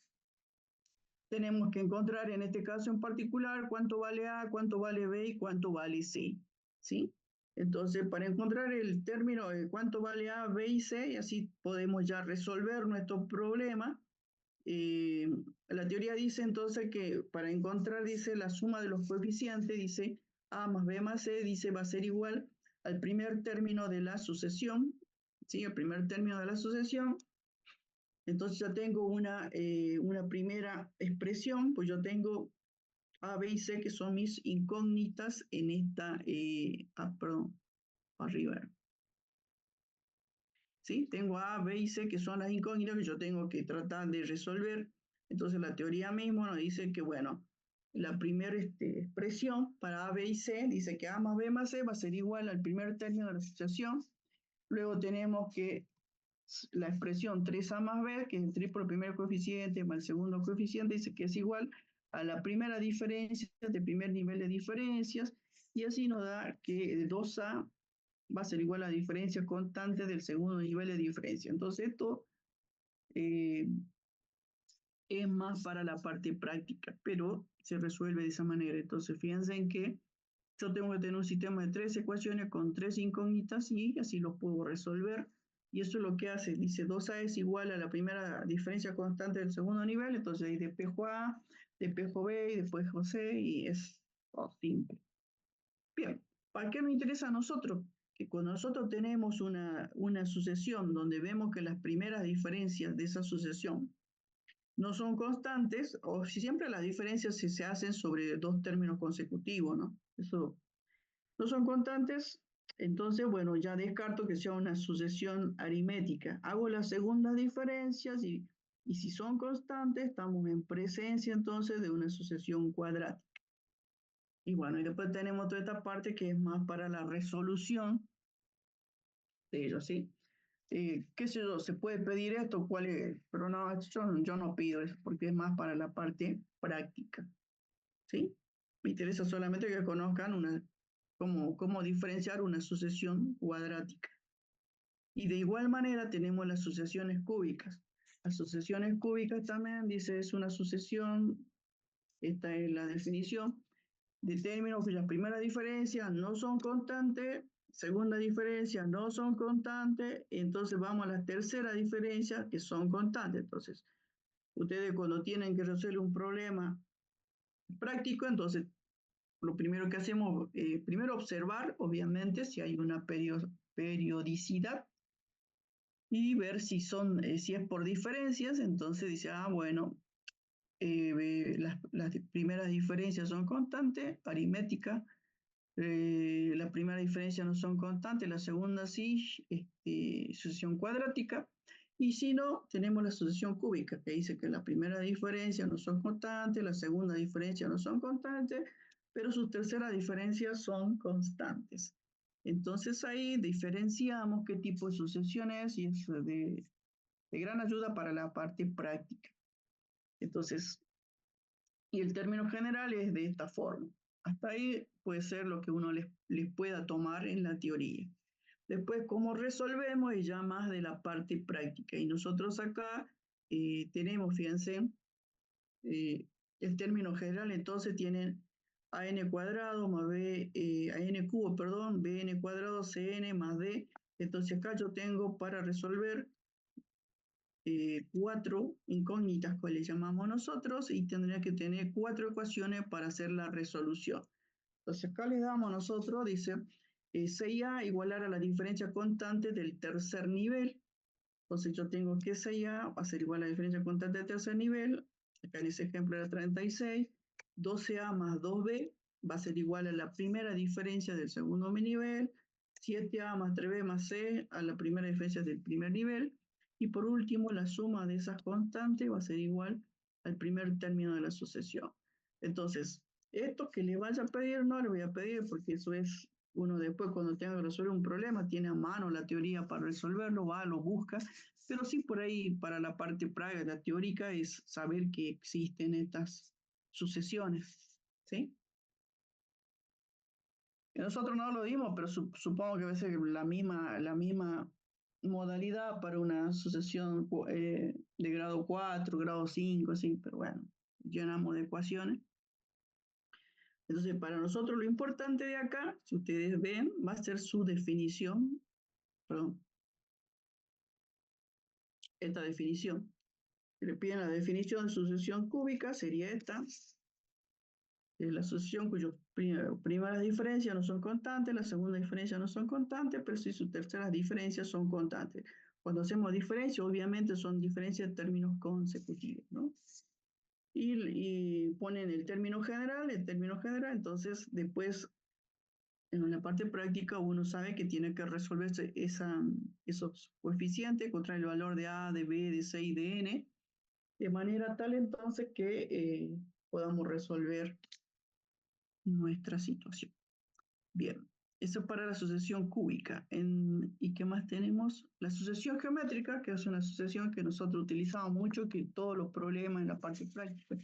tenemos que encontrar en este caso en particular cuánto vale A, cuánto vale B y cuánto vale C. ¿Sí? Entonces, para encontrar el término de cuánto vale A, B y C, y así podemos ya resolver nuestro problema. La teoría dice entonces que para encontrar, dice, la suma de los coeficientes, dice A más B más C, dice va a ser igual al primer término de la sucesión, ¿sí? El primer término de la sucesión. Entonces ya tengo una primera expresión, pues yo tengo A, B y C, que son mis incógnitas en esta, perdón, arriba. ¿Sí? Tengo A, B y C, que son las incógnitas que yo tengo que tratar de resolver. Entonces la teoría mismo nos dice que, bueno, la primera expresión para A, B y C dice que A más B más C va a ser igual al primer término de la asociación. Luego tenemos que la expresión 3A más B, que es el 3 por el primer coeficiente más el segundo coeficiente, dice que es igual a la primera diferencia del primer nivel de diferencias, y así nos da que 2A va a ser igual a la diferencia constante del segundo nivel de diferencia. Entonces esto eh, es más para la parte práctica, pero se resuelve de esa manera. Entonces fíjense en que yo tengo que tener un sistema de 3 ecuaciones con 3 incógnitas y así los puedo resolver. Y eso es lo que hace. Dice 2A es igual a la primera diferencia constante del segundo nivel, entonces ahí despejo A, despejo B y después C y es simple. Bien, ¿para qué nos interesa a nosotros? Que cuando nosotros tenemos una sucesión donde vemos que las primeras diferencias de esa sucesión no son constantes, o si siempre las diferencias se hacen sobre dos términos consecutivos, ¿no? Eso no son constantes, entonces, bueno, ya descarto que sea una sucesión aritmética. Hago las segundas diferencias y si son constantes, estamos en presencia entonces de una sucesión cuadrática. Y bueno, y después tenemos toda esta parte que es más para la resolución de ellos, ¿sí? Qué sé yo, se puede pedir esto, cuál es, pero no, yo no pido eso porque es más para la parte práctica, ¿sí? Me interesa solamente que conozcan cómo diferenciar una sucesión cuadrática. Y de igual manera tenemos las sucesiones cúbicas. Las sucesiones cúbicas también, dice, es una sucesión, esta es la definición, de términos cuyas primeras diferencias no son constantes, segunda diferencia no son constantes, entonces vamos a la tercera diferencia que son constantes. Entonces, ustedes cuando tienen que resolver un problema práctico, entonces lo primero que hacemos, primero observar, obviamente, si hay una periodicidad y ver si es por diferencias, entonces dice, bueno, las primeras diferencias son constantes, aritméticas, la primera diferencia no son constantes, la segunda sí, sucesión cuadrática, y si no, tenemos la sucesión cúbica, que dice que la primera diferencia no son constantes, la segunda diferencia no son constantes, pero sus terceras diferencias son constantes. Entonces ahí diferenciamos qué tipo de sucesión es y es de gran ayuda para la parte práctica. Entonces, y el término general es de esta forma. Hasta ahí puede ser lo que uno les pueda tomar en la teoría. Después, cómo resolvemos es ya más de la parte práctica. Y nosotros acá tenemos, fíjense, el término general, entonces tienen an cuadrado más b, an cubo, perdón, bn cuadrado cn más d. Entonces acá yo tengo para resolver 4 incógnitas que le llamamos nosotros y tendría que tener 4 ecuaciones para hacer la resolución. Entonces acá le damos nosotros, dice, 6a igualar a la diferencia constante del tercer nivel. Entonces yo tengo que 6a va a ser igual a la diferencia constante del tercer nivel. Acá en ese ejemplo era 36. 12a más 2b va a ser igual a la primera diferencia del segundo nivel. 7a más 3b más c a la primera diferencia del primer nivel. Y por último, la suma de esas constantes va a ser igual al primer término de la sucesión. Entonces, esto que le vaya a pedir, no le voy a pedir porque eso es uno después cuando tenga que resolver un problema, tiene a mano la teoría para resolverlo, va, lo busca, pero sí por ahí para la parte práctica, teórica, es saber que existen estas sucesiones, ¿sí? Nosotros no lo dimos, pero supongo que va a ser la misma modalidad para una sucesión de grado 4, grado 5, sí, pero bueno, llenamos de ecuaciones. Entonces, para nosotros lo importante de acá, si ustedes ven, va a ser su definición, perdón, esta definición. Si le piden la definición de sucesión cúbica, sería esta. Es la sucesión cuyas primeras diferencias no son constantes, las segundas diferencias no son constantes, pero si sus terceras diferencias son constantes. Cuando hacemos diferencias, obviamente son diferencias de términos consecutivos, ¿no? Y ponen el término general, entonces después en la parte práctica uno sabe que tiene que resolverse esos coeficientes contra el valor de A, de B, de C y de N, de manera tal entonces que podamos resolver nuestra situación. Bien, eso es para la sucesión cúbica. ¿Y qué más tenemos? La sucesión geométrica, que es una sucesión que nosotros utilizamos mucho, que todos los problemas en la parte práctica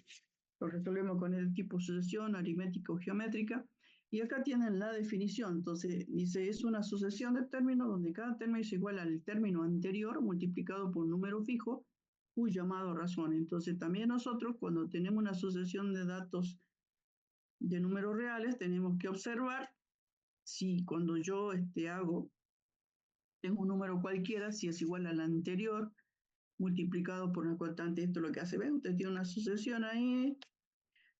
los resolvemos con el tipo de sucesión aritmética o geométrica. Y acá tienen la definición. Entonces, dice, es una sucesión de términos donde cada término es igual al término anterior multiplicado por un número fijo, cuyo llamado razón. Entonces, también nosotros, cuando tenemos una sucesión de datos de números reales, tenemos que observar si cuando yo tengo un número cualquiera, si es igual al anterior, multiplicado por una constante, esto es lo que hace, ¿ven? Usted tiene una sucesión ahí,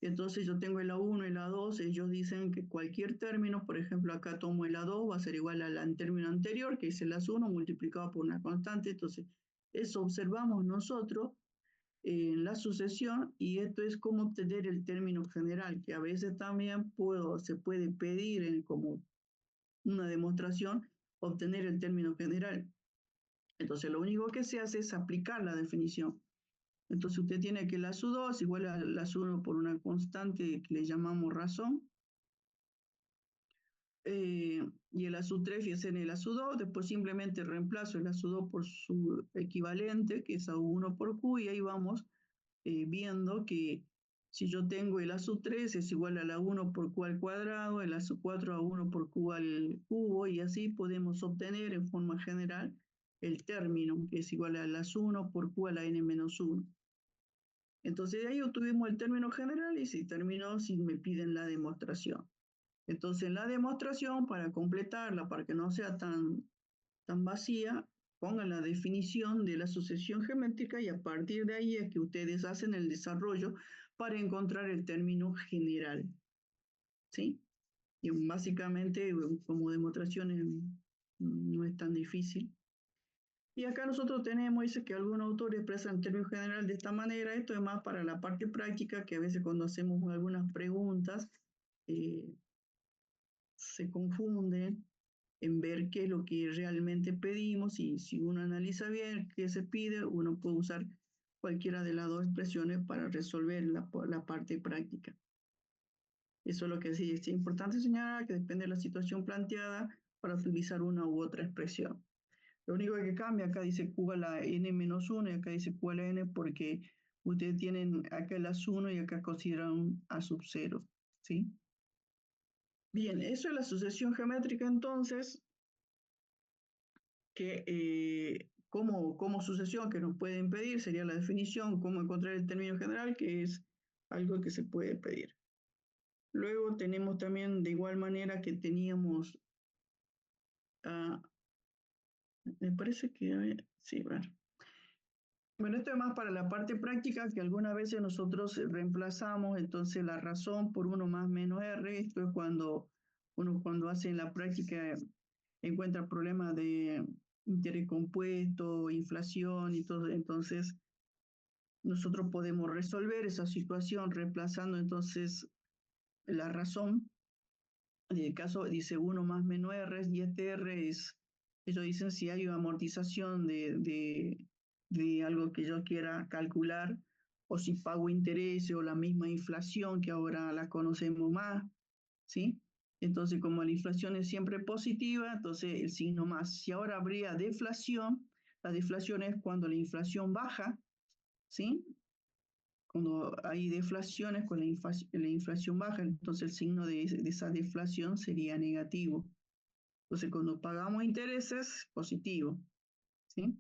entonces yo tengo el A1 y el A2, ellos dicen que cualquier término, por ejemplo, acá tomo el A2, va a ser igual al término anterior, que es el A1, multiplicado por una constante, entonces eso observamos nosotros en la sucesión, y esto es como obtener el término general, que a veces también se puede pedir como una demostración, obtener el término general. Entonces, lo único que se hace es aplicar la definición. Entonces, usted tiene que la SU2 es igual a la SU1 por una constante que le llamamos razón. Y el ASU3 es en el ASU2, después simplemente reemplazo el ASU2 por su equivalente, que es A1 por Q, y ahí vamos viendo que si yo tengo el ASU3 es igual a la 1 por Q al cuadrado, el ASU4 a 1 por Q al cubo, y así podemos obtener en forma general el término, que es igual a la ASU1 por Q a la n-1. Entonces de ahí obtuvimos el término general y se terminó si me piden la demostración. Entonces en la demostración, para completarla, para que no sea tan vacía, pongan la definición de la sucesión geométrica y a partir de ahí es que ustedes hacen el desarrollo para encontrar el término general. ¿Sí? Y básicamente, como demostración no es tan difícil. Y acá nosotros tenemos, dice que algunos autores expresan el término general de esta manera. Esto es más para la parte práctica, que a veces cuando hacemos algunas preguntas se confunden en ver qué es lo que realmente pedimos, y si uno analiza bien qué se pide, uno puede usar cualquiera de las dos expresiones para resolver la parte práctica. Eso es lo que sí es importante señalar, que depende de la situación planteada para utilizar una u otra expresión. Lo único que cambia, acá dice Q a la n-1 y acá dice Q a la n porque ustedes tienen acá el A1 y acá consideran un A sub 0, ¿sí? Bien, eso es la sucesión geométrica entonces, que como sucesión que nos pueden pedir sería la definición, cómo encontrar el término general, que es algo que se puede pedir. Luego tenemos también de igual manera que teníamos, me parece que, sí, bueno, esto es más para la parte práctica que algunas veces nosotros reemplazamos entonces la razón por 1 más menos R. Esto es cuando uno cuando hace en la práctica encuentra problemas de interés compuesto, inflación y todo. Entonces nosotros podemos resolver esa situación reemplazando entonces la razón. En el caso dice 1 más menos R y este R es, ellos dicen si hay una amortización de algo que yo quiera calcular, o si pago intereses o la misma inflación que ahora la conocemos más, ¿sí? Entonces, como la inflación es siempre positiva, entonces el signo más. Si ahora habría deflación, la deflación es cuando la inflación baja, ¿sí? Cuando hay deflaciones, con la inflación baja, entonces el signo de esa deflación sería negativo. Entonces, cuando pagamos intereses, positivo, ¿sí?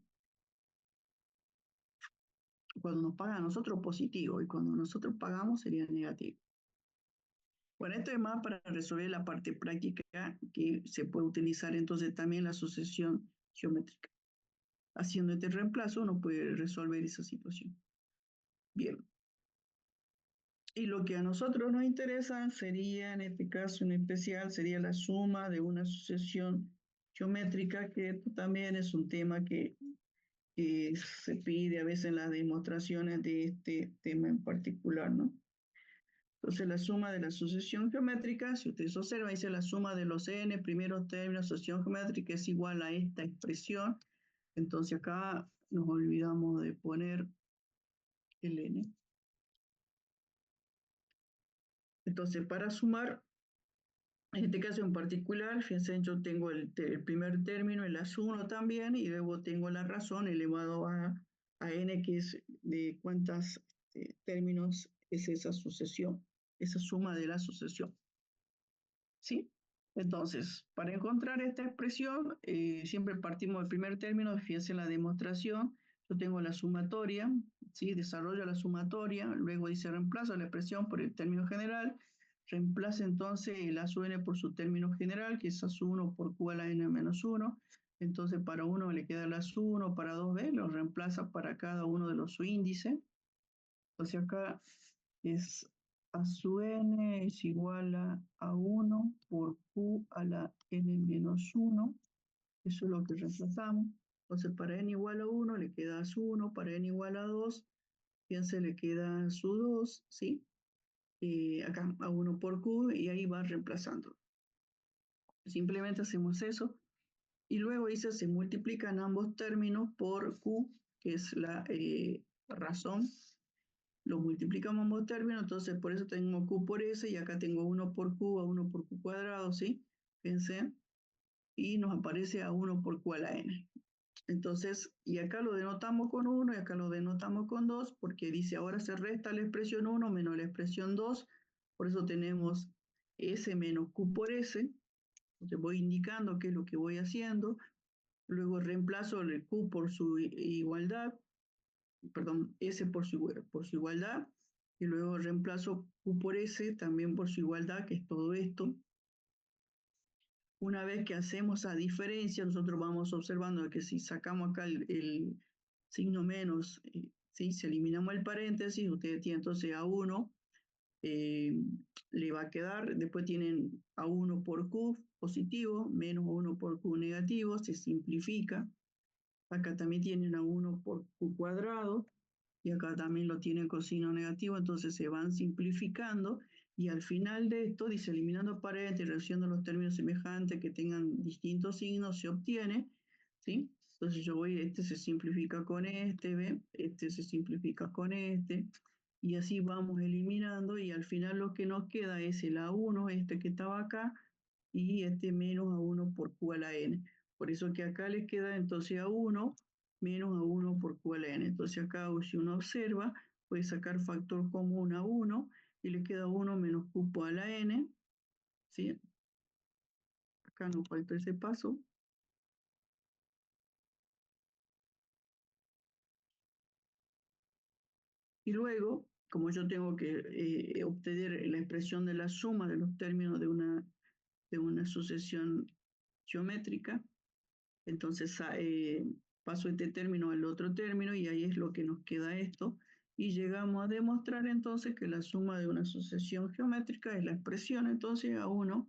Cuando nos pagan a nosotros, positivo, y cuando nosotros pagamos, sería negativo. Bueno, esto es más para resolver la parte práctica que se puede utilizar entonces también la sucesión geométrica. Haciendo este reemplazo, uno puede resolver esa situación. Bien. Y lo que a nosotros nos interesa sería, en este caso en especial, sería la suma de una sucesión geométrica, que esto también es un tema que se pide a veces en las demostraciones de este tema en particular, ¿no? Entonces la suma de la sucesión geométrica, si ustedes observan, dice la suma de los n primeros términos de sucesión geométrica es igual a esta expresión. Entonces acá nos olvidamos de poner el n. Entonces para sumar, en este caso en particular, fíjense, yo tengo el primer término, el as1 también, y luego tengo la razón elevado a n, que es de cuántos términos es esa sucesión, esa suma de la sucesión. ¿Sí? Entonces, para encontrar esta expresión, siempre partimos del primer término. Fíjense en la demostración, yo tengo la sumatoria, ¿sí? Desarrollo la sumatoria, luego dice reemplazo la expresión por el término general, reemplaza entonces el A sub n por su término general, que es A sub 1 por Q a la n menos 1. Entonces, para 1 le queda el A sub 1, para 2b lo reemplaza para cada uno de los subíndices. Entonces acá es A sub n es igual a 1 por Q a la n menos 1. Eso es lo que reemplazamos. Entonces para n igual a 1 le queda A sub 1, para n igual a 2, fíjense, le queda A sub 2, ¿sí? Acá a 1 por Q y ahí va reemplazando. Simplemente hacemos eso. Y luego dice, se multiplican ambos términos por Q, que es la razón. Lo multiplicamos ambos términos, entonces por eso tengo Q por S y acá tengo 1 por Q a 1 por Q cuadrado, ¿sí? Fíjense. Y nos aparece a 1 por Q a la N. Entonces, y acá lo denotamos con 1 y acá lo denotamos con 2, porque dice ahora se resta la expresión 1 menos la expresión 2, por eso tenemos S menos Q por S. Entonces voy indicando qué es lo que voy haciendo, luego reemplazo el Q por su igualdad, perdón, S por su igualdad, y luego reemplazo Q por S también por su igualdad, que es todo esto. Una vez que hacemos esa diferencia, nosotros vamos observando que si sacamos acá el signo menos, ¿sí? Si eliminamos el paréntesis, ustedes tienen entonces A1, le va a quedar, después tienen A1 por Q positivo, menos 1 por Q negativo, se simplifica. Acá también tienen A1 por Q cuadrado, y acá también lo tienen con signo negativo, entonces se van simplificando, y al final de esto, dice, eliminando paréntesis, reduciendo los términos semejantes que tengan distintos signos, se obtiene, ¿sí? Entonces yo voy, este se simplifica con este, ¿ve? Este se simplifica con este, y así vamos eliminando, y al final lo que nos queda es el A1, este que estaba acá, y este menos A1 por Q a la N. Por eso que acá les queda entonces A1 menos A1 por Q a la N. Entonces acá si uno observa, puede sacar factor común a 1 y le queda 1 menos Q a la N. ¿Sí? Acá nos falta ese paso. Y luego, como yo tengo que obtener la expresión de la suma de los términos de una sucesión geométrica, entonces paso este término al otro término y ahí es lo que nos queda esto. Y llegamos a demostrar entonces que la suma de una sucesión geométrica es la expresión entonces A1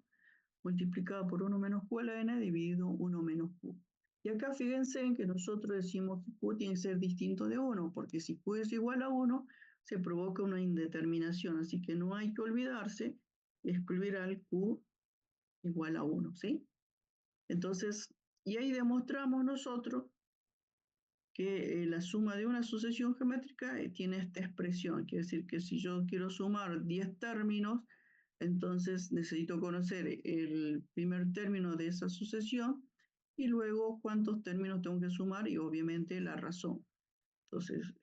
multiplicado por 1 menos Q a la n dividido 1 menos Q. Y acá fíjense en que nosotros decimos que Q tiene que ser distinto de 1, porque si Q es igual a 1, se provoca una indeterminación, así que no hay que olvidarse de excluir al Q igual a 1, ¿sí? Entonces, y ahí demostramos nosotros que la suma de una sucesión geométrica tiene esta expresión, quiere decir que si yo quiero sumar 10 términos, entonces necesito conocer el primer término de esa sucesión y luego cuántos términos tengo que sumar y obviamente la razón. Entonces,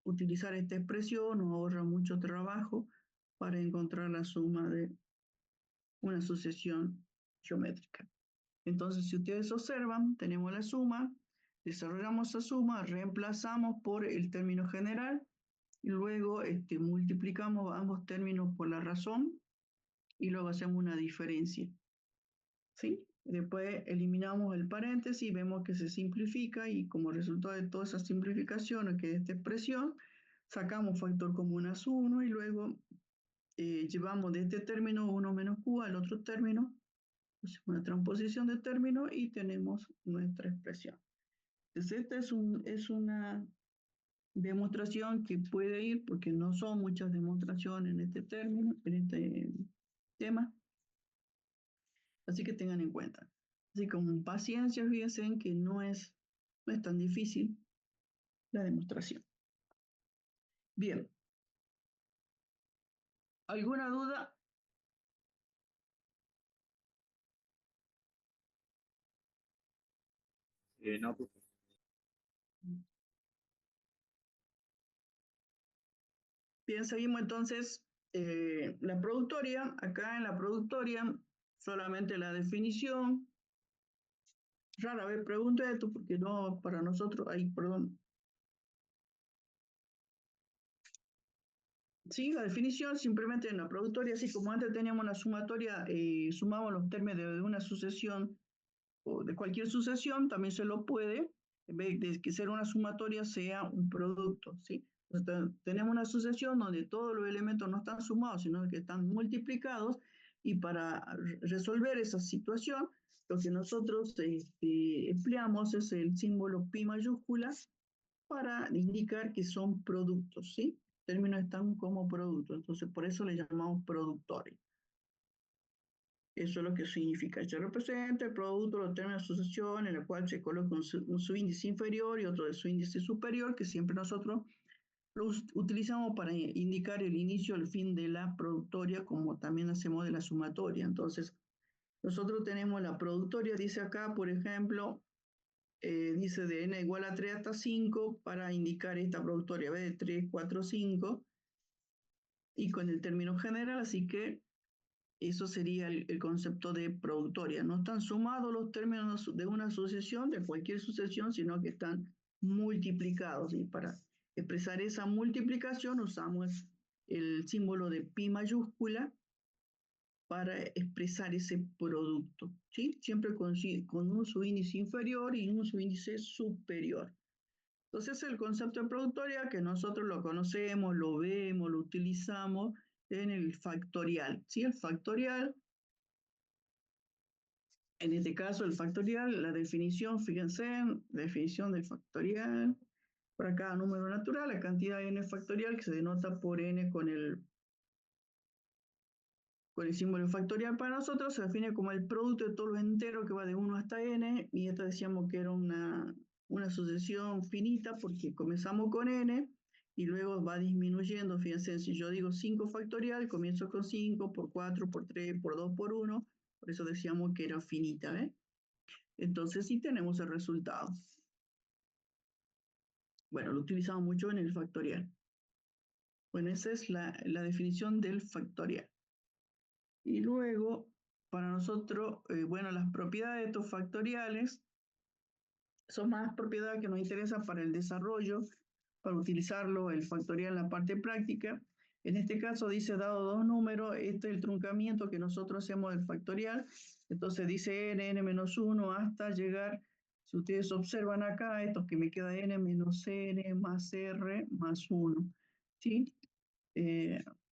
utilizar esta expresión nos ahorra mucho trabajo para encontrar la suma de una sucesión geométrica. Entonces, si ustedes observan, tenemos la suma, desarrollamos esa suma, reemplazamos por el término general y luego multiplicamos ambos términos por la razón y luego hacemos una diferencia. ¿Sí? Después eliminamos el paréntesis, vemos que se simplifica y como resultado de toda esa simplificación, que es esta expresión, sacamos factor común a 1 y luego llevamos de este término 1 menos Q al otro término, una transposición de término y tenemos nuestra expresión. Entonces esta es una demostración que puede ir, porque no son muchas demostraciones en este término, en este tema, así que tengan en cuenta. Así que con paciencia, fíjense en que no es tan difícil la demostración. Bien. ¿Alguna duda? No, profe. Bien, seguimos entonces la productoria. Acá en la productoria, solamente la definición. Rara vez pregunto esto porque no, para nosotros, ahí, perdón. Sí, la definición simplemente en la productoria, así como antes teníamos una sumatoria, sumamos los términos de una sucesión o de cualquier sucesión, también se lo puede, en vez de que ser una sumatoria, sea un producto, ¿sí? Entonces, tenemos una sucesión donde todos los elementos no están sumados, sino que están multiplicados, y para resolver esa situación, lo que nosotros empleamos es el símbolo pi mayúscula para indicar que son productos, ¿sí? Términos están como productos, entonces por eso le llamamos productores. Eso es lo que significa. Se representa el producto de los términos de asociación en el cual se coloca un subíndice inferior y otro de su índice superior, que siempre nosotros lo utilizamos para indicar el inicio o el fin de la productoria, como también hacemos de la sumatoria. Entonces, nosotros tenemos la productoria, dice acá, por ejemplo, dice de n igual a 3 hasta 5 para indicar esta productoria, ¿ves? De 3, 4, 5, y con el término general, así que eso sería el concepto de productoria. No están sumados los términos de una sucesión, de cualquier sucesión, sino que están multiplicados. Y para expresar esa multiplicación usamos el símbolo de pi mayúscula para expresar ese producto, ¿sí? Siempre con un subíndice inferior y un subíndice superior. Entonces el concepto de productoria que nosotros lo conocemos, lo vemos, lo utilizamos en el factorial, ¿sí? El factorial, en este caso el factorial, la definición, fíjense, definición del factorial, para cada número natural, la cantidad de n factorial que se denota por n con el símbolo factorial para nosotros se define como el producto de todos los enteros que va de 1 hasta n, y esto decíamos que era una sucesión finita porque comenzamos con n y luego va disminuyendo. Fíjense, si yo digo 5 factorial, comienzo con 5, por 4, por 3, por 2, por 1, por eso decíamos que era finita, ¿eh? Entonces sí tenemos el resultado. Bueno, lo utilizamos mucho en el factorial. Bueno, esa es la definición del factorial. Y luego, para nosotros, bueno, las propiedades de estos factoriales son más propiedades que nos interesan para el desarrollo, para utilizarlo, el factorial en la parte práctica. En este caso dice dado dos números, este es el truncamiento que nosotros hacemos del factorial. Entonces dice n menos 1 hasta llegar, si ustedes observan acá, esto que me queda n menos n más r más 1. ¿Sí?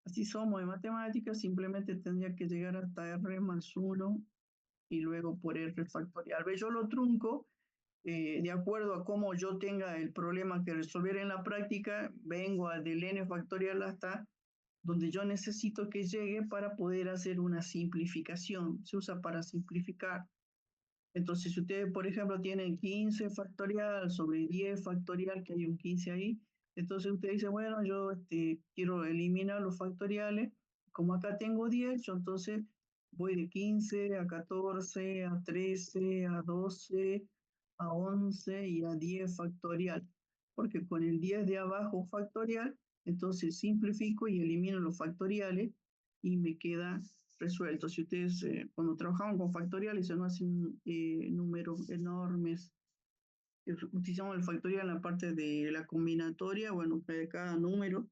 Así somos en matemáticas, simplemente tendría que llegar hasta r más 1 y luego por r factorial. ¿Ve? Yo lo trunco de acuerdo a cómo yo tenga el problema que resolver en la práctica, vengo del n factorial hasta donde yo necesito que llegue para poder hacer una simplificación. Se usa para simplificar. Entonces, si ustedes, por ejemplo, tienen 15 factorial sobre 10 factorial, que hay un 15 ahí, entonces usted dice, bueno, yo quiero eliminar los factoriales. Como acá tengo 10, yo entonces voy de 15 a 14, a 13, a 12, a 11 y a 10 factorial. Porque con el 10 de abajo factorial, entonces simplifico y elimino los factoriales y me queda resuelto. Si ustedes cuando trabajaban con factoriales se nos hacen números enormes. Utilizamos el factorial en la parte de la combinatoria, bueno, de cada número,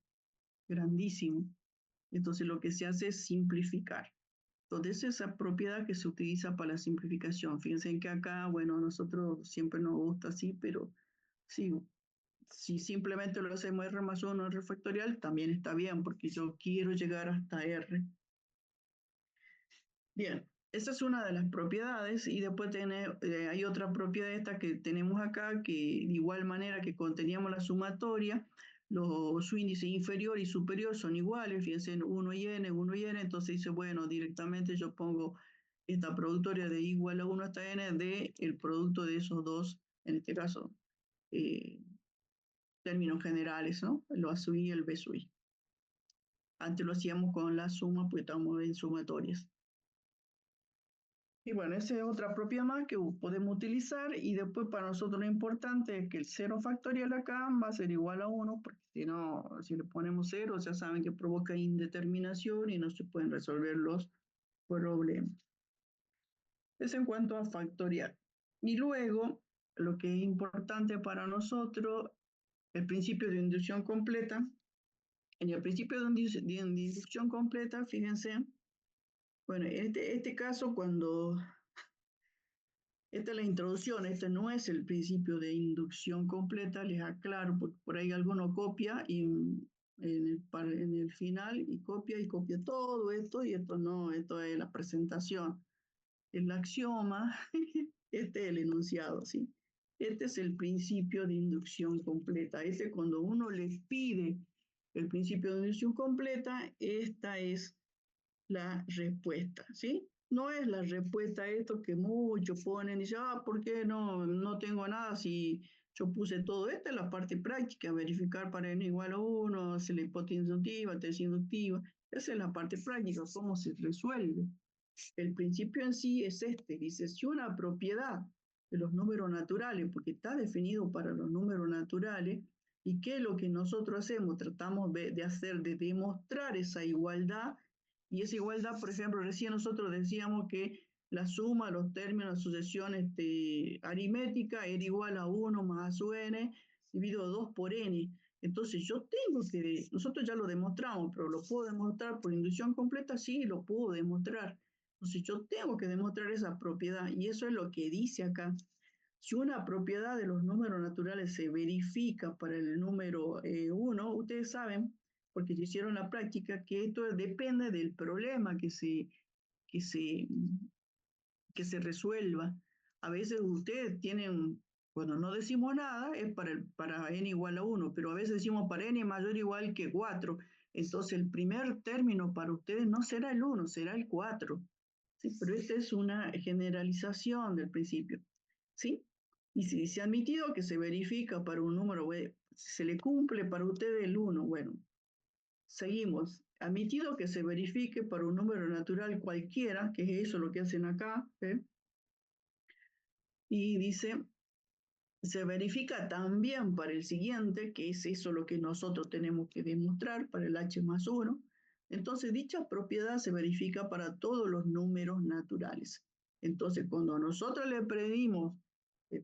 grandísimo. Entonces lo que se hace es simplificar. Entonces esa propiedad que se utiliza para la simplificación. Fíjense que acá, bueno, a nosotros siempre nos gusta así, pero sí, si simplemente lo hacemos r más 1, r factorial, también está bien, porque yo quiero llegar hasta r. Bien, esa es una de las propiedades y después hay otra propiedad esta que tenemos acá que de igual manera que conteníamos la sumatoria, su índice inferior y superior son iguales, fíjense, 1 y n, entonces dice, bueno, directamente yo pongo esta productoria de igual a 1 hasta n de el producto de esos dos, en este caso, términos generales, ¿no? El A sub i y el B sub i. Antes lo hacíamos con la suma, pues estamos en sumatorias. Y bueno, esa es otra propiedad más que podemos utilizar y después para nosotros lo importante es que el 0 factorial acá va a ser igual a 1, porque si no, si le ponemos 0, ya saben que provoca indeterminación y no se pueden resolver los problemas. Eso en cuanto a factorial. Y luego, lo que es importante para nosotros, el principio de inducción completa. En el principio de inducción completa, fíjense, bueno, en este caso cuando... Esta es la introducción, este no es el principio de inducción completa, les aclaro, porque por ahí alguno copia y en el final y copia todo esto y esto no, esto es la presentación. El axioma, este es el enunciado, ¿sí? Este es el principio de inducción completa. Este cuando uno les pide el principio de inducción completa, esta es la respuesta, ¿sí? No es la respuesta a esto que muchos ponen y dicen, ¿por qué no tengo nada si yo puse todo esto en la parte práctica, verificar para n igual a 1, hacer la hipótesis inductiva, tesis inductiva, esa es la parte práctica, cómo se resuelve. El principio en sí es este, dice, si una propiedad de los números naturales, porque está definido para los números naturales, ¿y qué es lo que nosotros hacemos? Tratamos de demostrar esa igualdad. Y esa igualdad, por ejemplo, recién nosotros decíamos que la suma, los términos, la sucesión aritmética era igual a 1 más a sub n dividido 2 por n. Entonces yo tengo que, nosotros ya lo demostramos, pero lo puedo demostrar por inducción completa, sí, lo puedo demostrar. Entonces yo tengo que demostrar esa propiedad y eso es lo que dice acá. Si una propiedad de los números naturales se verifica para el número 1, ustedes saben, porque ya hicieron la práctica, que esto depende del problema que se resuelva. A veces ustedes tienen, cuando no decimos nada, es para n igual a 1, pero a veces decimos para n mayor o igual que 4. Entonces el primer término para ustedes no será el 1, será el 4. ¿Sí? Pero esta es una generalización del principio. ¿Sí? Y si se ha admitido que se verifica para un número, se le cumple para ustedes el 1, bueno, seguimos. Admitido que se verifique para un número natural cualquiera, que es eso lo que hacen acá, ¿eh? Y dice, se verifica también para el siguiente, que es eso lo que nosotros tenemos que demostrar para el h más 1. Entonces, dicha propiedad se verifica para todos los números naturales. Entonces, cuando nosotros le pedimos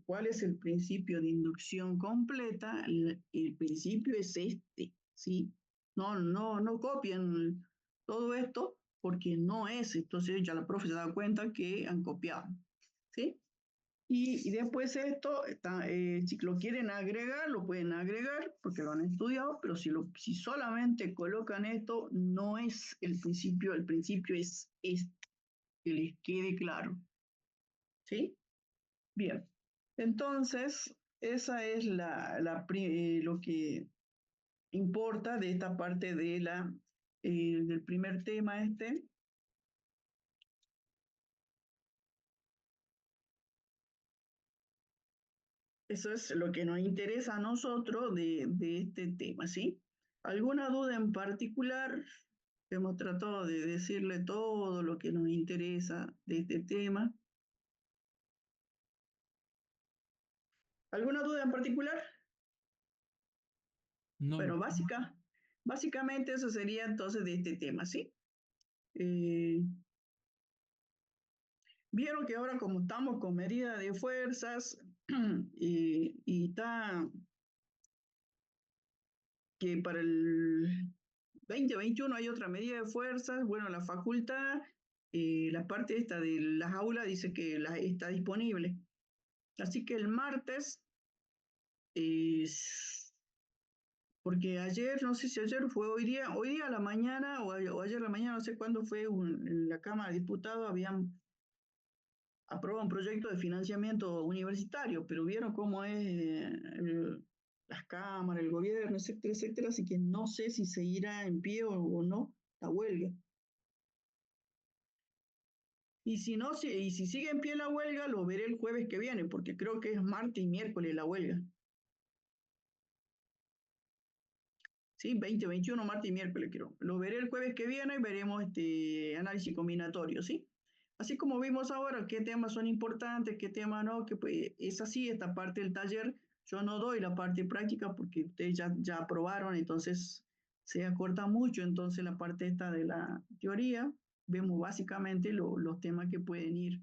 cuál es el principio de inducción completa, el principio es este, ¿sí? no copien todo esto porque no es. Entonces ya la profe se da cuenta que han copiado. ¿Sí? Y después esto, si lo quieren agregar, lo pueden agregar porque lo han estudiado, pero si solamente colocan esto, no es el principio es este, que les quede claro. ¿Sí? Bien. Entonces, esa es lo que importa de esta parte del primer tema este. Eso es lo que nos interesa a nosotros de este tema, ¿sí? ¿Alguna duda en particular? Hemos tratado de decirle todo lo que nos interesa de este tema. ¿Alguna duda en particular? No. Bueno, básicamente eso sería entonces de este tema, ¿sí? Eh, Vieron que ahora como estamos con medida de fuerzas y está que para el 2021 hay otra medida de fuerzas, bueno, la facultad, la parte esta de las aulas dice que está disponible. Así que el martes, porque ayer, no sé si ayer fue hoy día a la mañana o ayer a la mañana, no sé cuándo fue, en la Cámara de Diputados habían aprobado un proyecto de financiamiento universitario, pero vieron cómo es las cámaras, el gobierno, etcétera, etcétera, así que no sé si seguirá en pie o no la huelga. Y si sigue en pie la huelga, lo veré el jueves que viene, porque creo que es martes y miércoles la huelga. ¿Sí? 20, 21, martes y miércoles, creo. Lo veré el jueves que viene y veremos este análisis combinatorio, ¿sí? Así como vimos ahora qué temas son importantes, qué temas no, que pues, es así, esta parte del taller, yo no doy la parte práctica porque ustedes ya aprobaron, entonces se acorta mucho, entonces la parte esta de la teoría, vemos básicamente los temas que pueden ir.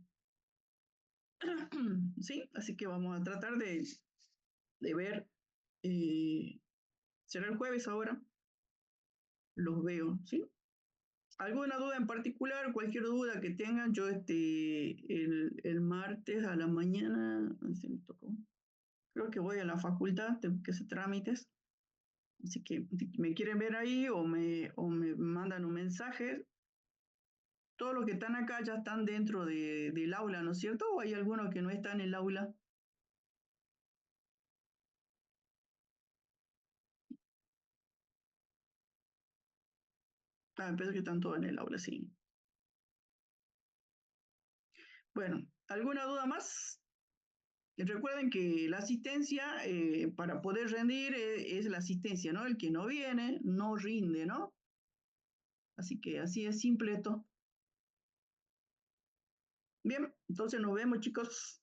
¿Sí? Así que vamos a tratar de ver, será el jueves ahora, los veo, ¿sí? ¿Alguna duda en particular? Cualquier duda que tengan, yo el martes a la mañana, se me tocó, creo que voy a la facultad, tengo que hacer trámites, así que si me quieren ver ahí o me mandan un mensaje. Todos los que están acá ya están dentro del aula, ¿no es cierto? ¿O hay algunos que no están en el aula? Ah, me parece que están todos en el aula, sí. Bueno, ¿alguna duda más? Recuerden que la asistencia, para poder rendir, es la asistencia, ¿no? El que no viene, no rinde, ¿no? Así que así es simple esto. Bien, entonces nos vemos, chicos.